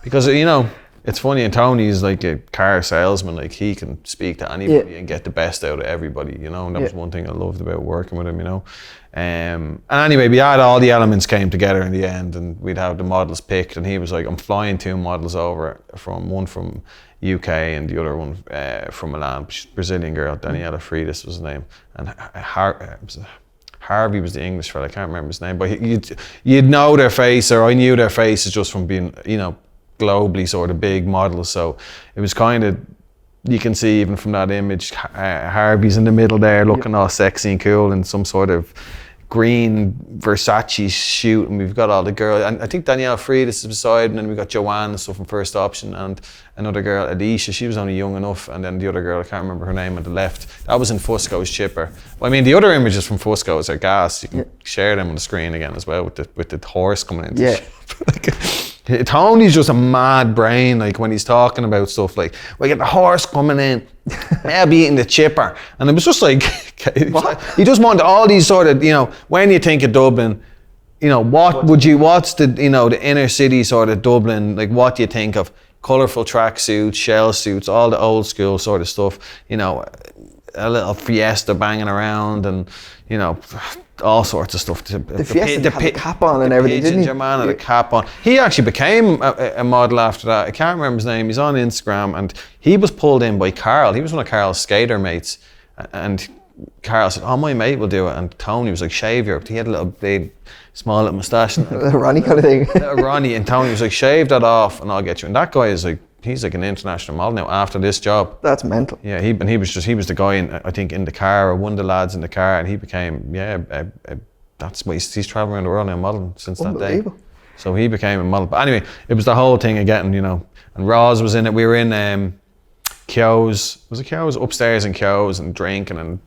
because, you know, it's funny, and Tony's like a car salesman, like he can speak to anybody and get the best out of everybody, you know, and that was one thing I loved about working with him, you know. And anyway, we had all the elements came together in the end, and we'd have the models picked, and he was like, I'm flying 2 models over, one from UK and the other one from Milan, Brazilian girl, Daniela Freitas was his name, and Harvey was the English fella, I can't remember his name, but you'd know their face, or I knew their faces just from being, you know, globally sort of big models. So it was kind of, you can see even from that image, Harvey's in the middle there looking all sexy and cool in some sort of green Versace shoot, and we've got all the girls, and I think Danielle Freitas is beside, and then we got Joanne and stuff from First Option, and another girl, Alicia, she was only young enough, and then the other girl, I can't remember her name, on the left, that was in Fusco's Chipper. Well, I mean, the other images from Fusco's are gas. You can share them on the screen again as well, with the horse coming in. Like, Tony's just a mad brain, like when he's talking about stuff like, we get the horse coming in, they'll be eating the chipper. And it was just like, he just wanted all these sort of, you know, when you think of Dublin, you know, what's the, you know, the inner city sort of Dublin, like what do you think of? Colourful tracksuits, shell suits, all the old school sort of stuff, you know, a little Fiesta banging around, and, you know, all sorts of stuff. The Fiesta had the cap on and everything, didn't he? Your man had a cap on. He actually became a model after that. I can't remember his name. He's on Instagram, and he was pulled in by Carl. He was one of Carl's skater mates, and Carl said, "Oh, my mate will do it." And Tony was like, "Shave your." He had a little big, small little moustache, a Ronnie kind of thing. Ronnie, and Tony was like, "Shave that off, and I'll get you." And that guy is like, he's like an international model now after this job. That's mental. Yeah, he was the guy in, I think, in the car, or one of the lads in the car, and he became that's what he's traveling around the world now modeling since that day. So he became a model. But anyway, it was the whole thing of getting, you know, and Roz was in it. We were in Kyo's, was it Kyo's? Upstairs in Kyo's, and drinking and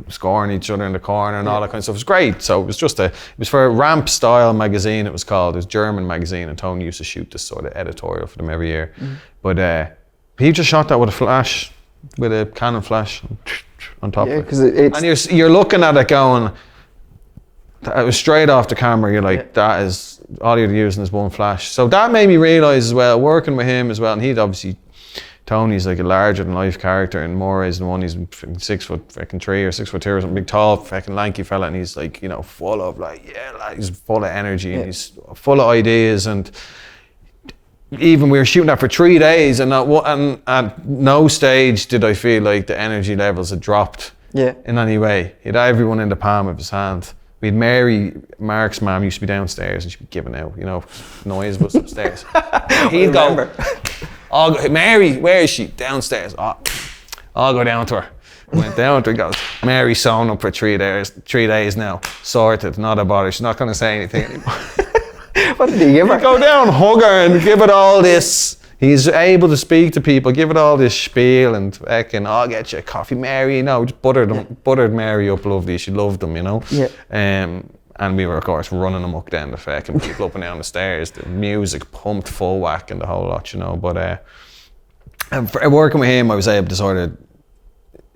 scoring each other in the corner and all that kind of stuff. It was great. So it was just it was for a Ramp Style magazine, it was called. It was a German magazine, and Tony used to shoot this sort of editorial for them every year. But he just shot that with a flash, with a Canon flash on top of it. Because it's... And you're looking at it going, it was straight off the camera, you're like, that is, all you're using is one flash. So that made me realise as well, working with him as well, and he'd obviously, Tony's like a larger than life character in more ways than one. He's 6'3" or 6'2" or something, big, tall, fucking lanky fella, and he's like, you know, full of like, he's full of energy and he's full of ideas. And even we were shooting that for 3 days, and at no stage did I feel like the energy levels had dropped in any way. He had everyone in the palm of his hand. We had Mary, Mark's mum, used to be downstairs, and she'd be giving out, you know, noise was upstairs. He'd go, Mary, where is she? Downstairs. I'll go down to her. Went down to her, goes, Mary's sewn up for 3 days now. Sorted, not a bother. She's not going to say anything anymore. What did he give her? He'd go down, hug her, and give it all this. He's able to speak to people, give it all this spiel, and fucking, I'll get you a coffee, Mary. No, just buttered Mary up lovely. She loved them, you know. And we were, of course, running amok down the fucking people up and down the stairs. The music pumped full whack and the whole lot, you know. But and for working with him, I was able to sort of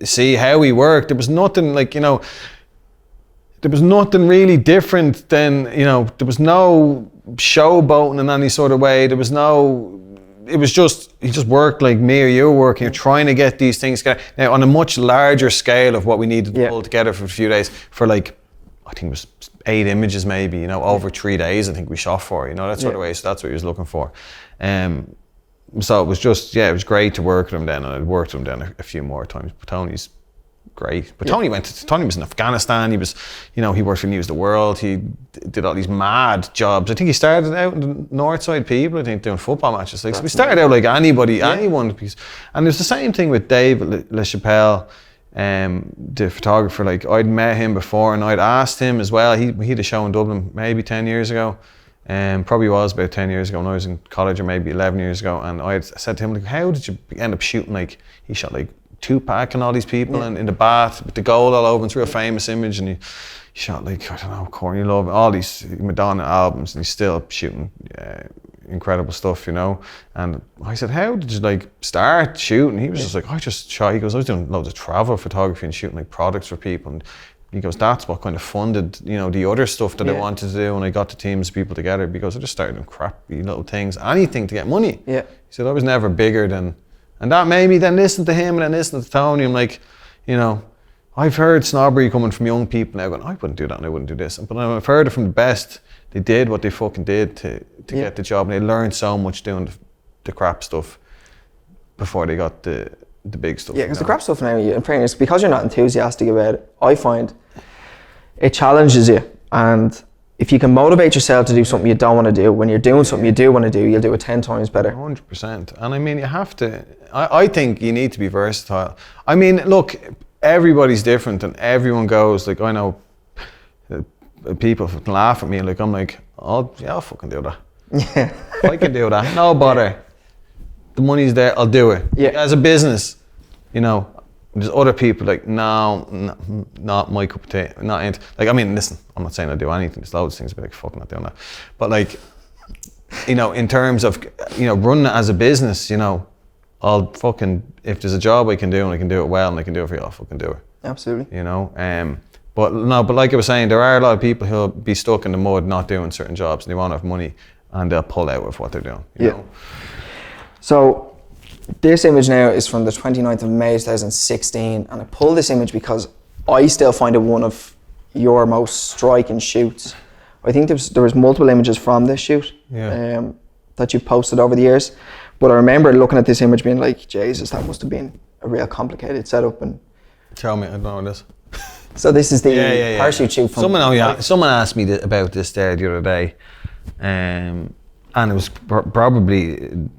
see how he worked. There was nothing like, you know, there was nothing really different than, you know, there was no showboating in any sort of way. There was no, it was just, he just worked like me or you were working. You're trying to get these things together. Now, on a much larger scale of what we needed to pull together for a few days, for like, I think it was 8 images maybe, you know, over 3 days I think we shot for, you know, that sort of way. So that's what he was looking for. So it was just, it was great to work with him then, and I'd worked with him then a few more times. But Tony's great. But Tony was in Afghanistan. He was, you know, he worked for News of the World. He did all these mad jobs. I think he started out in the North Side People, I think, doing football matches. Like, so we started out like anyone. And there's the same thing with Dave LaChapelle, the photographer. Like, I'd met him before, and I'd asked him as well. He had a show in Dublin maybe 10 years ago. Probably was about 10 years ago when I was in college, or maybe 11 years ago. And I had said to him, like, how did you end up shooting, like, he shot like Tupac and all these people in the bath with the gold all over. It's a real famous image. And he shot like, I don't know, Courtney Love, all these Madonna albums, and he's still shooting incredible stuff, you know. And I said, how did you like start shooting? He was just like, I just shot. He goes, I was doing loads of travel photography and shooting like products for people, and he goes, that's what kind of funded, the other stuff that I wanted to do when I got the teams of people together, because I just started doing crappy little things, anything to get money. Yeah. He said, I was never bigger than, and that made me then listen to him and then listen to Tony. I'm like, I've heard snobbery coming from young people now going, I wouldn't do that and I wouldn't do this. But I've heard it from the best. They did what they fucking did to get the job, and they learned so much doing the crap stuff before they got the big stuff. Yeah, because the crap stuff now, in fairness, because you're not enthusiastic about it, I find it challenges you. And if you can motivate yourself to do something you don't want to do, when you're doing something you do want to do, you'll do it 10 times better. 100%. And I mean, you have to, I think you need to be versatile. I mean, look, everybody's different and everyone goes, like, I know people fucking laugh at me, like, I'm like, I'll fucking do that. Yeah. I can do that, no bother. The money's there, I'll do it. Yeah. As a business, there's other people like, no, not my cup of tea, not into. Like, I mean, listen, I'm not saying I do anything. There's loads of things, but like, fucking not doing that. But like, in terms of, running it as a business, I'll fucking, if there's a job I can do and I can do it well and I can do it for you, I'll fucking do it. Absolutely. But like I was saying, there are a lot of people who'll be stuck in the mud not doing certain jobs and they won't have money and they'll pull out of what they're doing. You know? So this image now is from the 29th of May 2016, and I pulled this image because I still find it one of your most striking shoots. I think there was multiple images from this shoot that you've posted over the years, but I remember looking at this image being like, Jesus, that must have been a real complicated setup. And tell me, I don't know this. So this is the parachute shoot from... Someone asked me about this there the other day, and it was probably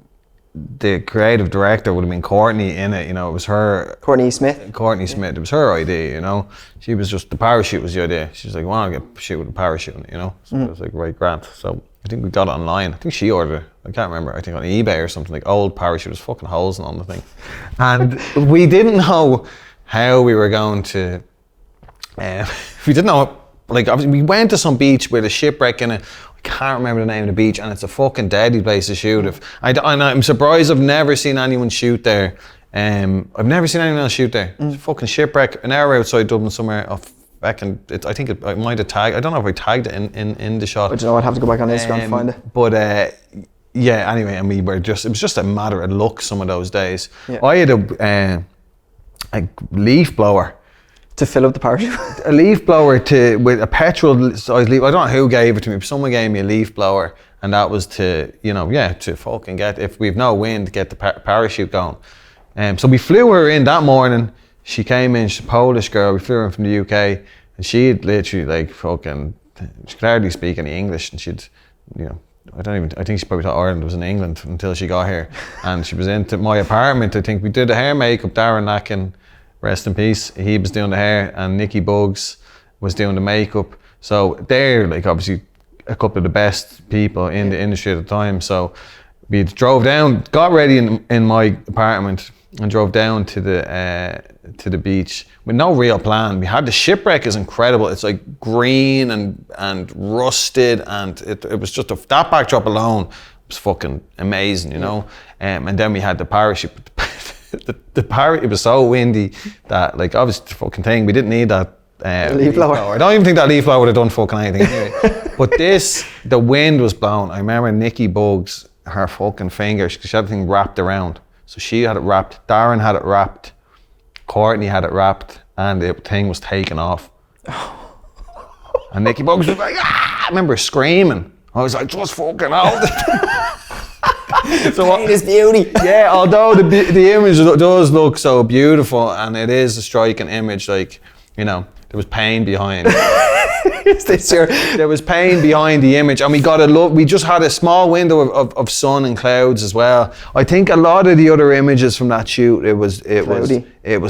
the creative director would have been Courtney in it. It was her. Courtney Smith. It was her idea. She was just, the parachute was the idea. She's like, well, I'll get shoot with a parachute in it, So it was like, right, grant. So I think we got it online. I think she ordered it. I can't remember. I think on eBay or something, like old parachute, there's fucking holes on the thing. And we didn't know how we were going to, we didn't know, like, obviously we went to some beach with a shipwreck in it. I can't remember the name of the beach, and it's a fucking deadly place to shoot. I'm surprised I've never seen anyone shoot there. I've never seen anyone else shoot there. It's a fucking shipwreck, an hour outside Dublin somewhere. I think I might have tagged. I don't know if I tagged it in the shot. But I'd have to go back on Instagram to find it. But anyway, and it was just a matter of luck some of those days. Yeah. I had a leaf blower. To fill up the parachute? A leaf blower with a petrol size leaf. I don't know who gave it to me, but someone gave me a leaf blower, and that was to fucking get, if we've no wind, get the parachute going. So we flew her in that morning. She came in, she's a Polish girl. We flew her in from the UK, and she'd literally like fucking, she could hardly speak any English, and she'd, I think she probably thought Ireland was in England until she got here. And she was into my apartment. I think we did the hair makeup. Darren Lacken, rest in peace, he was doing the hair, and Nikki Buggs was doing the makeup. So they're like obviously a couple of the best people in the industry at the time. So we drove down, got ready in my apartment, and drove down to the beach with no real plan. We had, the shipwreck is incredible. It's like green and rusted, and it was just that backdrop alone was fucking amazing, and then we had the parachute. The parachute, it was so windy that, like, obviously the fucking thing, we didn't need that leaf blower. I don't even think that leaf blower would have done fucking anything anyway. But the wind was blowing. I remember Nikki Buggs, her fucking finger, she had the thing wrapped around. So she had it wrapped, Darren had it wrapped, Courtney had it wrapped, and the thing was taken off. And Nikki Buggs was like, ah! I remember screaming. I was like, just fucking hold it. So pain is beauty. Yeah, although the image does look so beautiful, and it is a striking image, like, there was pain behind. There was pain behind the image, and we just had a small window of sun and clouds as well. I think a lot of the other images from that shoot, it was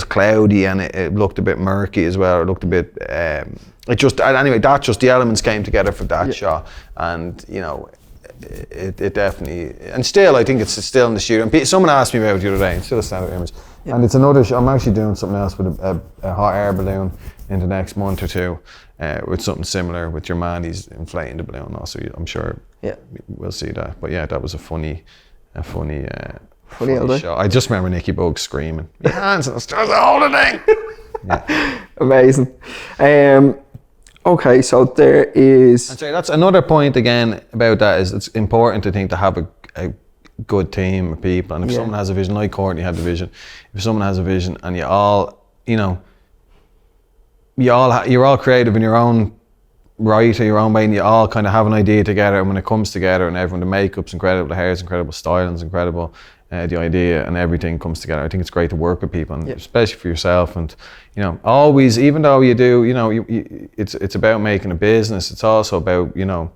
cloudy, and it looked a bit murky as well. It looked a bit anyway, the elements came together for that shot, and it definitely, and still I think it's still in the shoot. And someone asked me about it the other day, it's still a standard image. Yeah. And it's another I'm actually doing something else with a hot air balloon in the next month or two, with something similar with your man. He's inflating the balloon also. I'm sure we'll see that. But yeah, that was a funny shot. I just remember Nikki Buggs screaming, "Your hands, and just hold the thing." Yeah. Amazing. Okay, so there is. And sorry, that's another point again about that is it's important I think to have a good team of people, and if someone has a vision, like Courtney had the vision, if someone has a vision and you all, you know, you're all creative in your own right or your own way, and you all kind of have an idea together, and when it comes together and everyone, the makeup's incredible, the hair's incredible, styling's incredible, the idea and everything comes together. I think it's great to work with people, and especially for yourself. And you know, always, even though you do, you know, it's about making a business. It's also about, you know,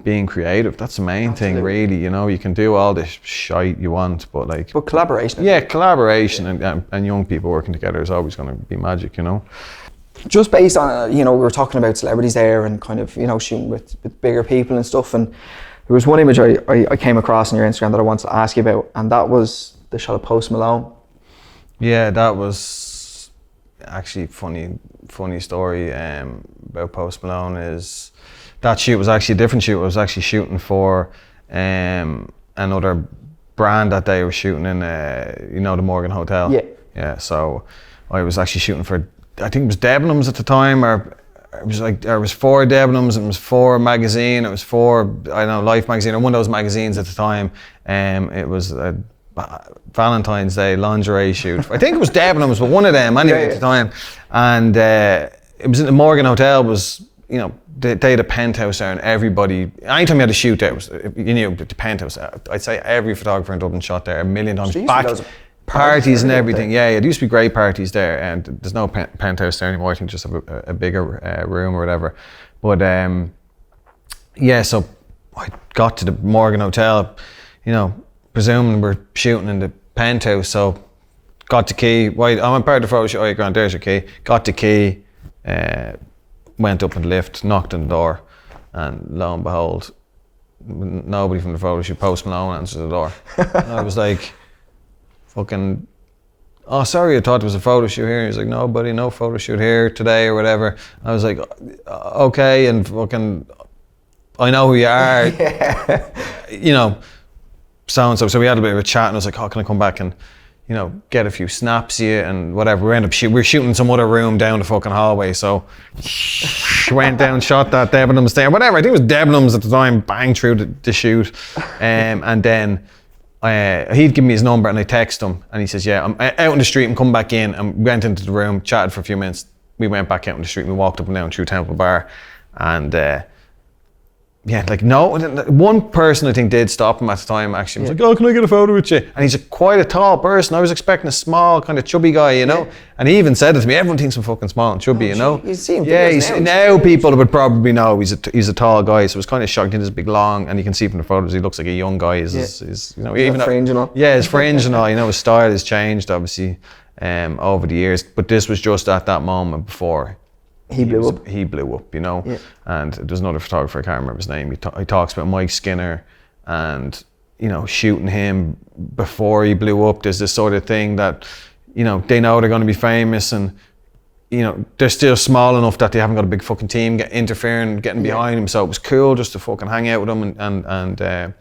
being creative. That's the main thing, really. You know, you can do all this shite you want, but like, but collaboration. Yeah, collaboration and young people working together is always going to be magic. You know. Just based on, you know, we were talking about celebrities there and kind of, you know, shooting with bigger people and stuff, and there was one image I came across on your Instagram that I wanted to ask you about, and that was the shot of Post Malone. Yeah, that was actually funny story about Post Malone. Is that shoot was actually a different shoot. I was actually shooting for another brand that they were shooting in, you know, the Morgan Hotel. Yeah. So I was actually shooting for, I think it was Debenhams at the time, or it was like, there was 4 Debenhams, and it was 4 magazine, it was 4, I don't know, Life magazine, or one of those magazines at the time. It was a Valentine's Day lingerie shoot. I think it was Debenhams, but one of them anyway at the time. And it was in the Morgan Hotel, was, you know, they had a penthouse there, and everybody, anytime you had a shoot there, was, you know, the penthouse. I'd say every photographer in Dublin shot there 1,000,000 times. Back parties and everything. Yeah, it used to be great parties there, and there's no penthouse there anymore. I think just have a bigger room or whatever. But yeah, so I got to the Morgan Hotel, you know, presuming we're shooting in the penthouse, so got the key. I'm a part of the photo shoot. Oh, Grant, there's your key. Got the key, went up in the lift, knocked on the door, and lo and behold, nobody from the photo shoot, Post Malone, answered the door. And I was like, fucking, oh sorry, I thought there was a photo shoot here. He was like, no buddy, no photo shoot here today or whatever. I was like, okay, and fucking, I know who you are. You know, so we had a bit of a chat, and I was like, oh, can I come back and, you know, get a few snaps of you and whatever. We're shooting in some other room down the fucking hallway, so went down, shot that Debenhams there, whatever, I think it was Debenhams at the time, banged through the shoot, and then he'd give me his number, and I text him, and he says, yeah, I'm out in the street, and come back in, and we went into the room, chatted for a few minutes, we went back out in the street, and we walked up and down through Temple Bar, and yeah, like, no, one person I think did stop him at the time actually. He was like, oh, can I get a photo with you? And he's quite a tall person. I was expecting a small, kind of chubby guy, you know? And he even said it to me, everyone thinks I'm fucking small and chubby, you know? You see him. Yeah, now people would probably know he's a tall guy, so it was kind of shocking. He's big, long, and you can see from the photos he looks like a young guy. He's you know, even fringe and all. Yeah, his fringe and all, you know, his style has changed obviously over the years, but this was just at that moment before he blew up, you know. And there's another photographer, I can't remember his name, he talks about Mike Skinner, and, you know, shooting him before he blew up. There's this sort of thing that, you know, they know they're going to be famous, and, you know, they're still small enough that they haven't got a big fucking team interfering, getting behind him. So it was cool just to fucking hang out with him and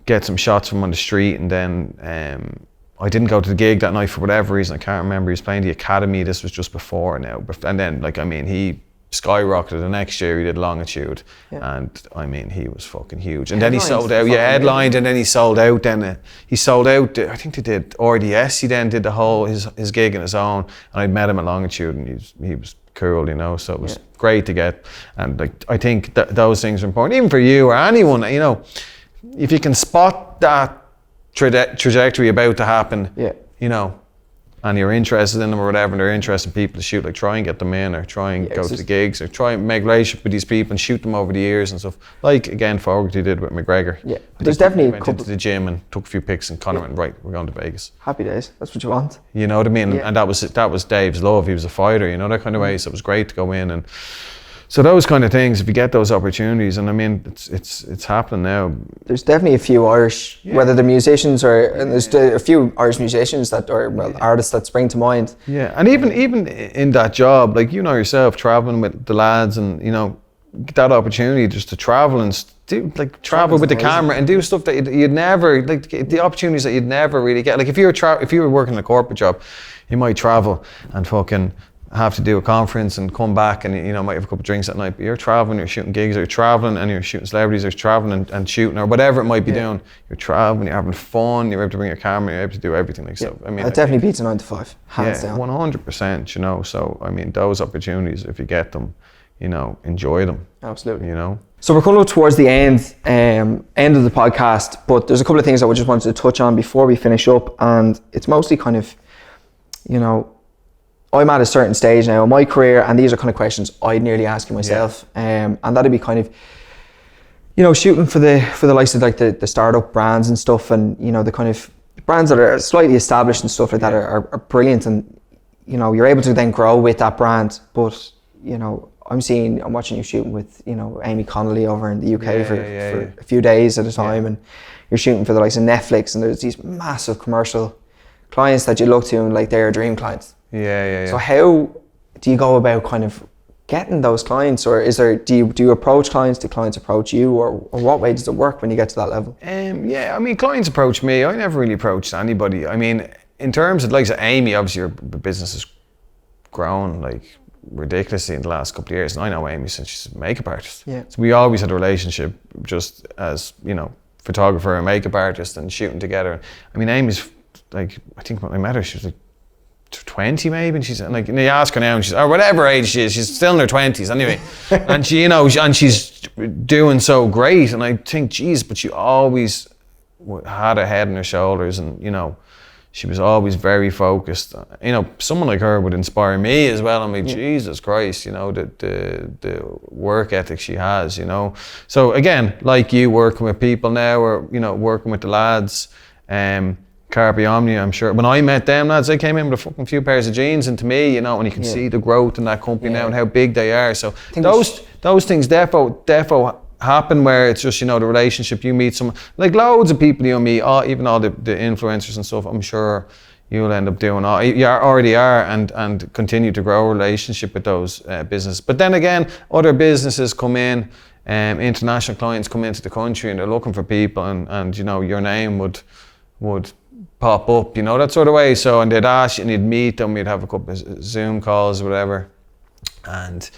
get some shots from him on the street. And then I didn't go to the gig that night for whatever reason, I can't remember. He was playing the Academy, this was just before now. And then, like, I mean, he skyrocketed. The next year he did Longitude, and I mean, he was fucking huge. And then he sold out, headlined, and then he sold out. Then he sold out, I think they did RDS, he then did the whole, his gig on his own, and I'd met him at Longitude, and he was cool, you know, so it was great to get. And like, I think that those things are important, even for you or anyone, you know, if you can spot that trajectory about to happen, you know, and you're interested in them or whatever, and they're interested in people to shoot, like, try and get them in, or try and go to the gigs, or try and make a relationship with these people and shoot them over the years and stuff. Like, again, Fogarty did with McGregor. Yeah, there's definitely went into the gym and took a few pics, and Conor went, right, we're going to Vegas. Happy days, that's what you want. You know what I mean? And that was Dave's love. He was a fighter, you know, that kind of way. So it was great to go in, and so those kind of things, if you get those opportunities, and I mean, it's happening now. There's definitely a few Irish, whether they're musicians or, and there's a few Irish musicians that, or artists that spring to mind. Yeah, and even in that job, like, you know yourself, traveling with the lads, and, you know, that opportunity just to travel and do like travel with the camera and do stuff that you'd never, like the opportunities that you'd never really get. Like if you were working in a corporate job, you might travel and fucking have to do a conference and come back and might have a couple of drinks at night, but you're traveling, you're shooting gigs, or you're traveling and you're shooting celebrities, or traveling and shooting, or whatever it might be doing. You're traveling, you're having fun, you're able to bring your camera, you're able to do everything. Like so. I mean, it definitely beats a 9 to 5, hands down. 100%. So I mean, those opportunities, if you get them, enjoy them. Absolutely. So we're coming up towards the end of the podcast, but there's a couple of things that we just wanted to touch on before we finish up, and it's mostly kind of, I'm at a certain stage now in my career, and these are kind of questions I'd nearly ask myself, and that'd be kind of, shooting for the likes of like the startup brands and stuff, and the kind of brands that are slightly established and stuff like that are brilliant, and you're able to then grow with that brand. But I'm watching you shooting with Amy Connolly over in the UK for a few days at a time, and you're shooting for the likes of Netflix, and there's these massive commercial clients that you look to and like they're dream clients. So how do you go about kind of getting those clients, or do you approach clients? Do clients approach you, or what way does it work when you get to that level? I mean, clients approach me. I never really approached anybody. I mean, in terms of like Amy, obviously your business has grown like ridiculously in the last couple of years, and I know Amy since she's a makeup artist. So we always had a relationship, just as photographer and makeup artist, and shooting together. I mean, Amy's like, I think when I met her, she was like 20 maybe, and she's like, you ask her now and she's, or whatever age she is, she's still in her 20s anyway. And she, and she's doing so great, and I think, geez, but she always had her head on her shoulders, and she was always very focused. Someone like her would inspire me as well. I'm like, Jesus Christ, the work ethic she has, So again, like you, working with people now, or working with the lads, Carpe Omnia, I'm sure. When I met them lads, they came in with a fucking few pairs of jeans, and to me, and you can see the growth in that company now and how big they are. So those things defo happen, where it's just, the relationship. You meet someone, like loads of people you meet, even all the influencers and stuff, I'm sure you'll end up doing, you already are, and continue to grow a relationship with those businesses. But then again, other businesses come in, international clients come into the country, and they're looking for people, and your name would pop up, that sort of way. So, and they'd ask you, and you'd meet them, you'd have a couple of Zoom calls or whatever, and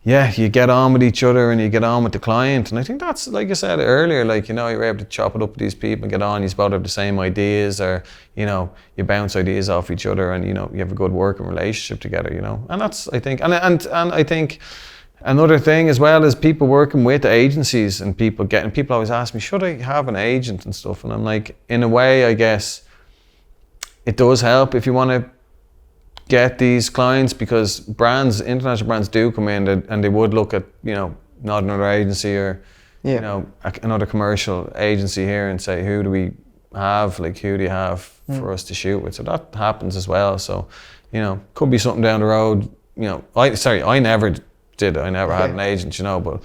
you get on with each other, and you get on with the client. And I think that's, like I said earlier, like, you're able to chop it up with these people and get on. You both have the same ideas, or, you bounce ideas off each other, and, you have a good working relationship together, And that's, I think, and I think another thing as well is people working with agencies, and people always ask me, should I have an agent and stuff? And I'm like, in a way, I guess it does help if you want to get these clients, because international brands do come in, and they would look at, not another agency, or, another commercial agency here, and say, who do we have? Like, who do you have for us to shoot with? So that happens as well. So, could be something down the road. I never did. I never had an agent, but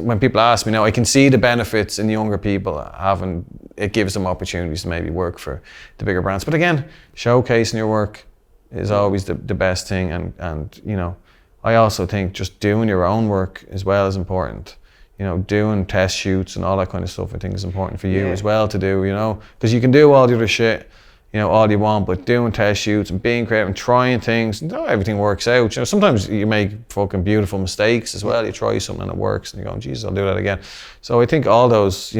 when people ask me now, I can see the benefits in younger people having, it gives them opportunities to maybe work for the bigger brands. But again, showcasing your work is always the best thing, and I also think just doing your own work as well is important. Doing test shoots and all that kind of stuff, I think is important for you as well to do, because you can do all the other shit, all you want, but doing test shoots and being creative and trying things, not everything works out. Sometimes you make fucking beautiful mistakes as well. You try something and it works, and you go, Jesus, I'll do that again. So I think all those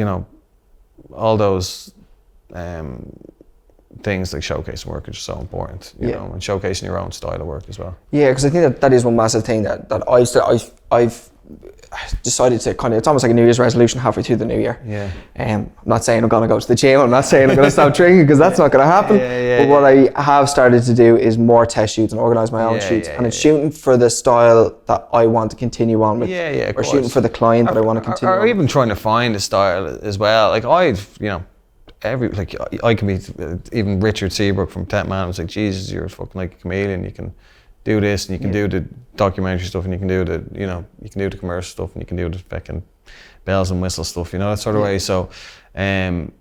things like showcasing work are just so important, you know, and showcasing your own style of work as well. Yeah, because I think that is one massive thing that I've decided to kind of, it's almost like a New Year's resolution halfway through the new year. I'm not saying I'm going to go to the gym, I'm not saying I'm going to stop drinking, because that's not going to happen. But what I have started to do is more test shoots and organise my own shoots, and it's shooting for the style that I want to continue on with, or shooting for the client that I want to continue or on even trying to find a style as well. Like I can be, even Richard Seabrook from Tet Man was like, Jesus, you're fucking like a chameleon. You can do this, and you can do the documentary stuff, and you can do the, you can do the commercial stuff, and you can do the fucking bells and whistles stuff, that sort of way. So, being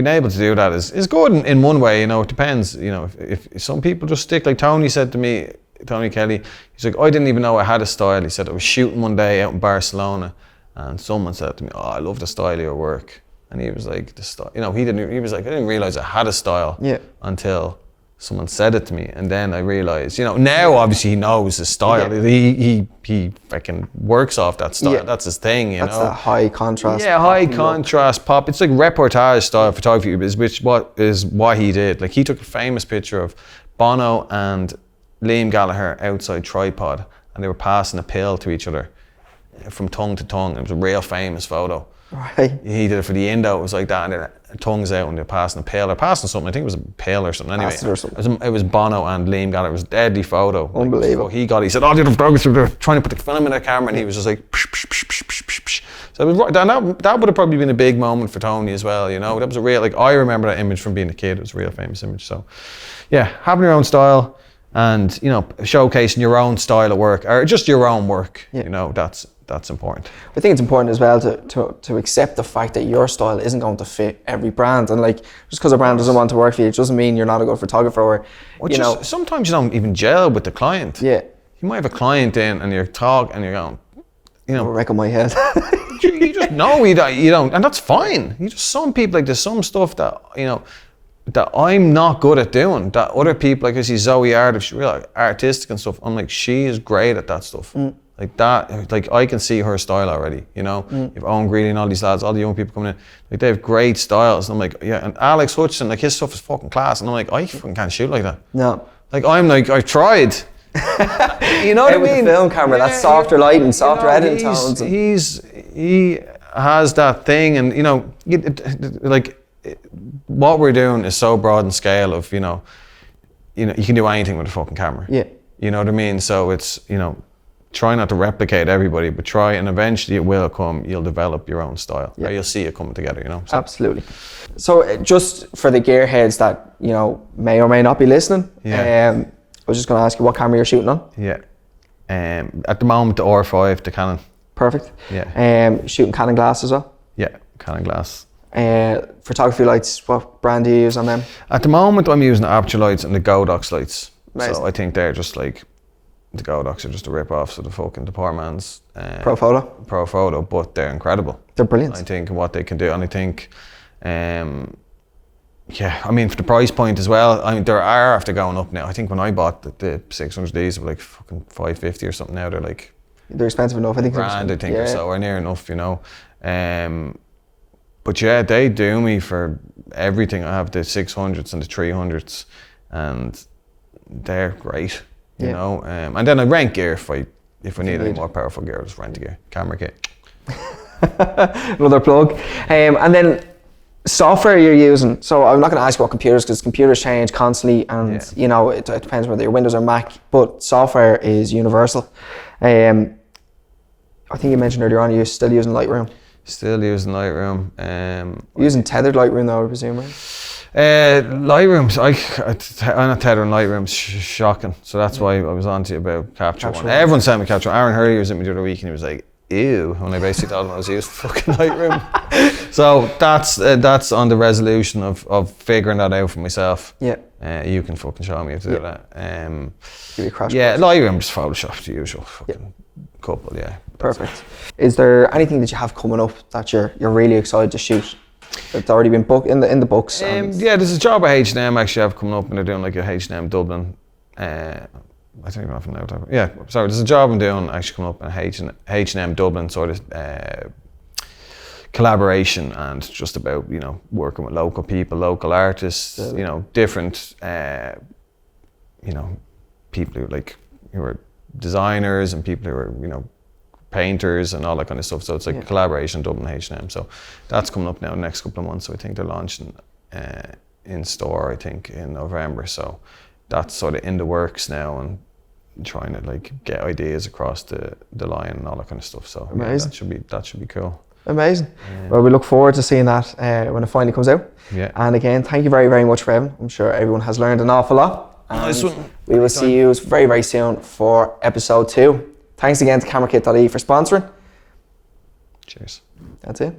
able to do that is good in one way. It depends. If some people just stick, like Tony said to me, Tony Kelly, he's like, I didn't even know I had a style. He said, I was shooting one day out in Barcelona, and someone said to me, "Oh, I love the style of your work." And he was like, "The style," he was like, "I didn't realize I had a style until someone said it to me." And then I realized, now obviously he knows his style. He fucking works off that style. That's his thing, That's that high contrast. Yeah, high contrast pop. It's like reportage style photography, which is what he did. Like, he took a famous picture of Bono and Liam Gallagher outside Tripod, and they were passing a pill to each other from tongue to tongue. It was a real famous photo. Right. He did it for the Indo. It was like that, and their tongues out, and they're passing a pill or passing something. I think it was a pill or something. Anyway, it was Bono and Liam Gallagher. It was a deadly photo. Unbelievable. Like, he said, "Oh, the other photographers were trying to put the film in the camera," and he was just like, psh, psh, psh, psh, psh, psh. So it was, that would have probably been a big moment for Tony as well. That was a real, like, I remember that image from being a kid. It was a real famous image. So, yeah, having your own style and showcasing your own style of work, or just your own work. That's important. I think it's important as well to accept the fact that your style isn't going to fit every brand, and like, just because a brand doesn't want to work for you, it doesn't mean you're not a good photographer. Or sometimes you don't even gel with the client. Yeah, you might have a client in and you're talking and you're going, I'm wrecking my head. you just know you don't, and that's fine. Some people, like, there's some stuff that that I'm not good at doing, that other people, like I see Zoe Art, if she's real artistic and stuff, I'm like, she is great at that stuff. Like that, like, I can see her style already, If Owen Greeley and all these lads, all the young people coming in, like, they have great styles. And I'm like, yeah, and Alex Hutchinson, like, his stuff is fucking class. And I'm like, I fucking can't shoot like that. No. Like, I've tried. You know what I mean? With the film camera, that's softer lighting, softer editing tones. He has that thing, and what we're doing is so broad in scale of, you can do anything with a fucking camera. Yeah. You know what I mean? So it's, try not to replicate everybody, but try, and eventually it will come. You'll develop your own style. Yeah. Or you'll see it coming together, So. Absolutely. So just for the gearheads that, may or may not be listening, I was just going to ask you what camera you're shooting on. Yeah. At the moment, the R5, the Canon. Perfect. Yeah. Shooting Canon glass as well? Yeah, Canon glass. Photography lights, what brand do you use on them? At the moment, I'm using the Aperture lights and the Godox lights. Nice. So I think they're just like, the Godox are just a rip-offs of the fucking Poor Man's Pro Photo, but they're incredible. They're brilliant. I think what they can do, and I think, for the price point as well, there are after going up now. I think when I bought the 600Ds, were like fucking 550 or something. Now they're like, they're expensive enough. I think grand, or so, or near enough, But yeah, they do me for everything. I have the 600s and the 300s, and they're great. You know, and then I rent gear if I need any more powerful gear. I'll just rent the gear, camera kit. Another plug, and then software you're using. So I'm not going to ask you what computers, because computers change constantly, and it depends whether your Windows or Mac. But software is universal. I think you mentioned earlier on you're still using Lightroom. Still using Lightroom. Using tethered Lightroom though, I presume, right? Lightroom's, I'm not tethering Lightroom's shocking. So that's why I was on to you about Capture One. Everyone sent me Capture One. Aaron Hurley was at me the other week and he was like, ew, when I basically told him I was using fucking Lightroom. So that's on the resolution of figuring that out for myself. Yeah. You can fucking show me how to do that. Give you a crash course. Lightroom's Photoshop, the usual fucking couple, Perfect. Is there anything that you have coming up that you're really excited to shoot? It's already been booked in the books. There's a job at H&M actually I have coming up, and they're doing like a H&M Dublin. I don't even know if I'm allowed to. Yeah, sorry. There's a job I'm doing actually coming up in H&M Dublin, sort of collaboration, and just about working with local people, local artists, different people who are designers and people who are painters and all that kind of stuff. So it's like a collaboration, Dublin H&M. So that's coming up now in the next couple of months. So I think they're launching in store, I think, in November. So that's sort of in the works now, and trying to get ideas across the line and all that kind of stuff. So amazing. That should be cool. Amazing. Well, we look forward to seeing that when it finally comes out. Yeah. And again, thank you very, very much for Evan. I'm sure everyone has learned an awful lot. Nice one. We will see you very, very soon for episode 2. Thanks again to COPRCHATS for sponsoring. Cheers. That's it.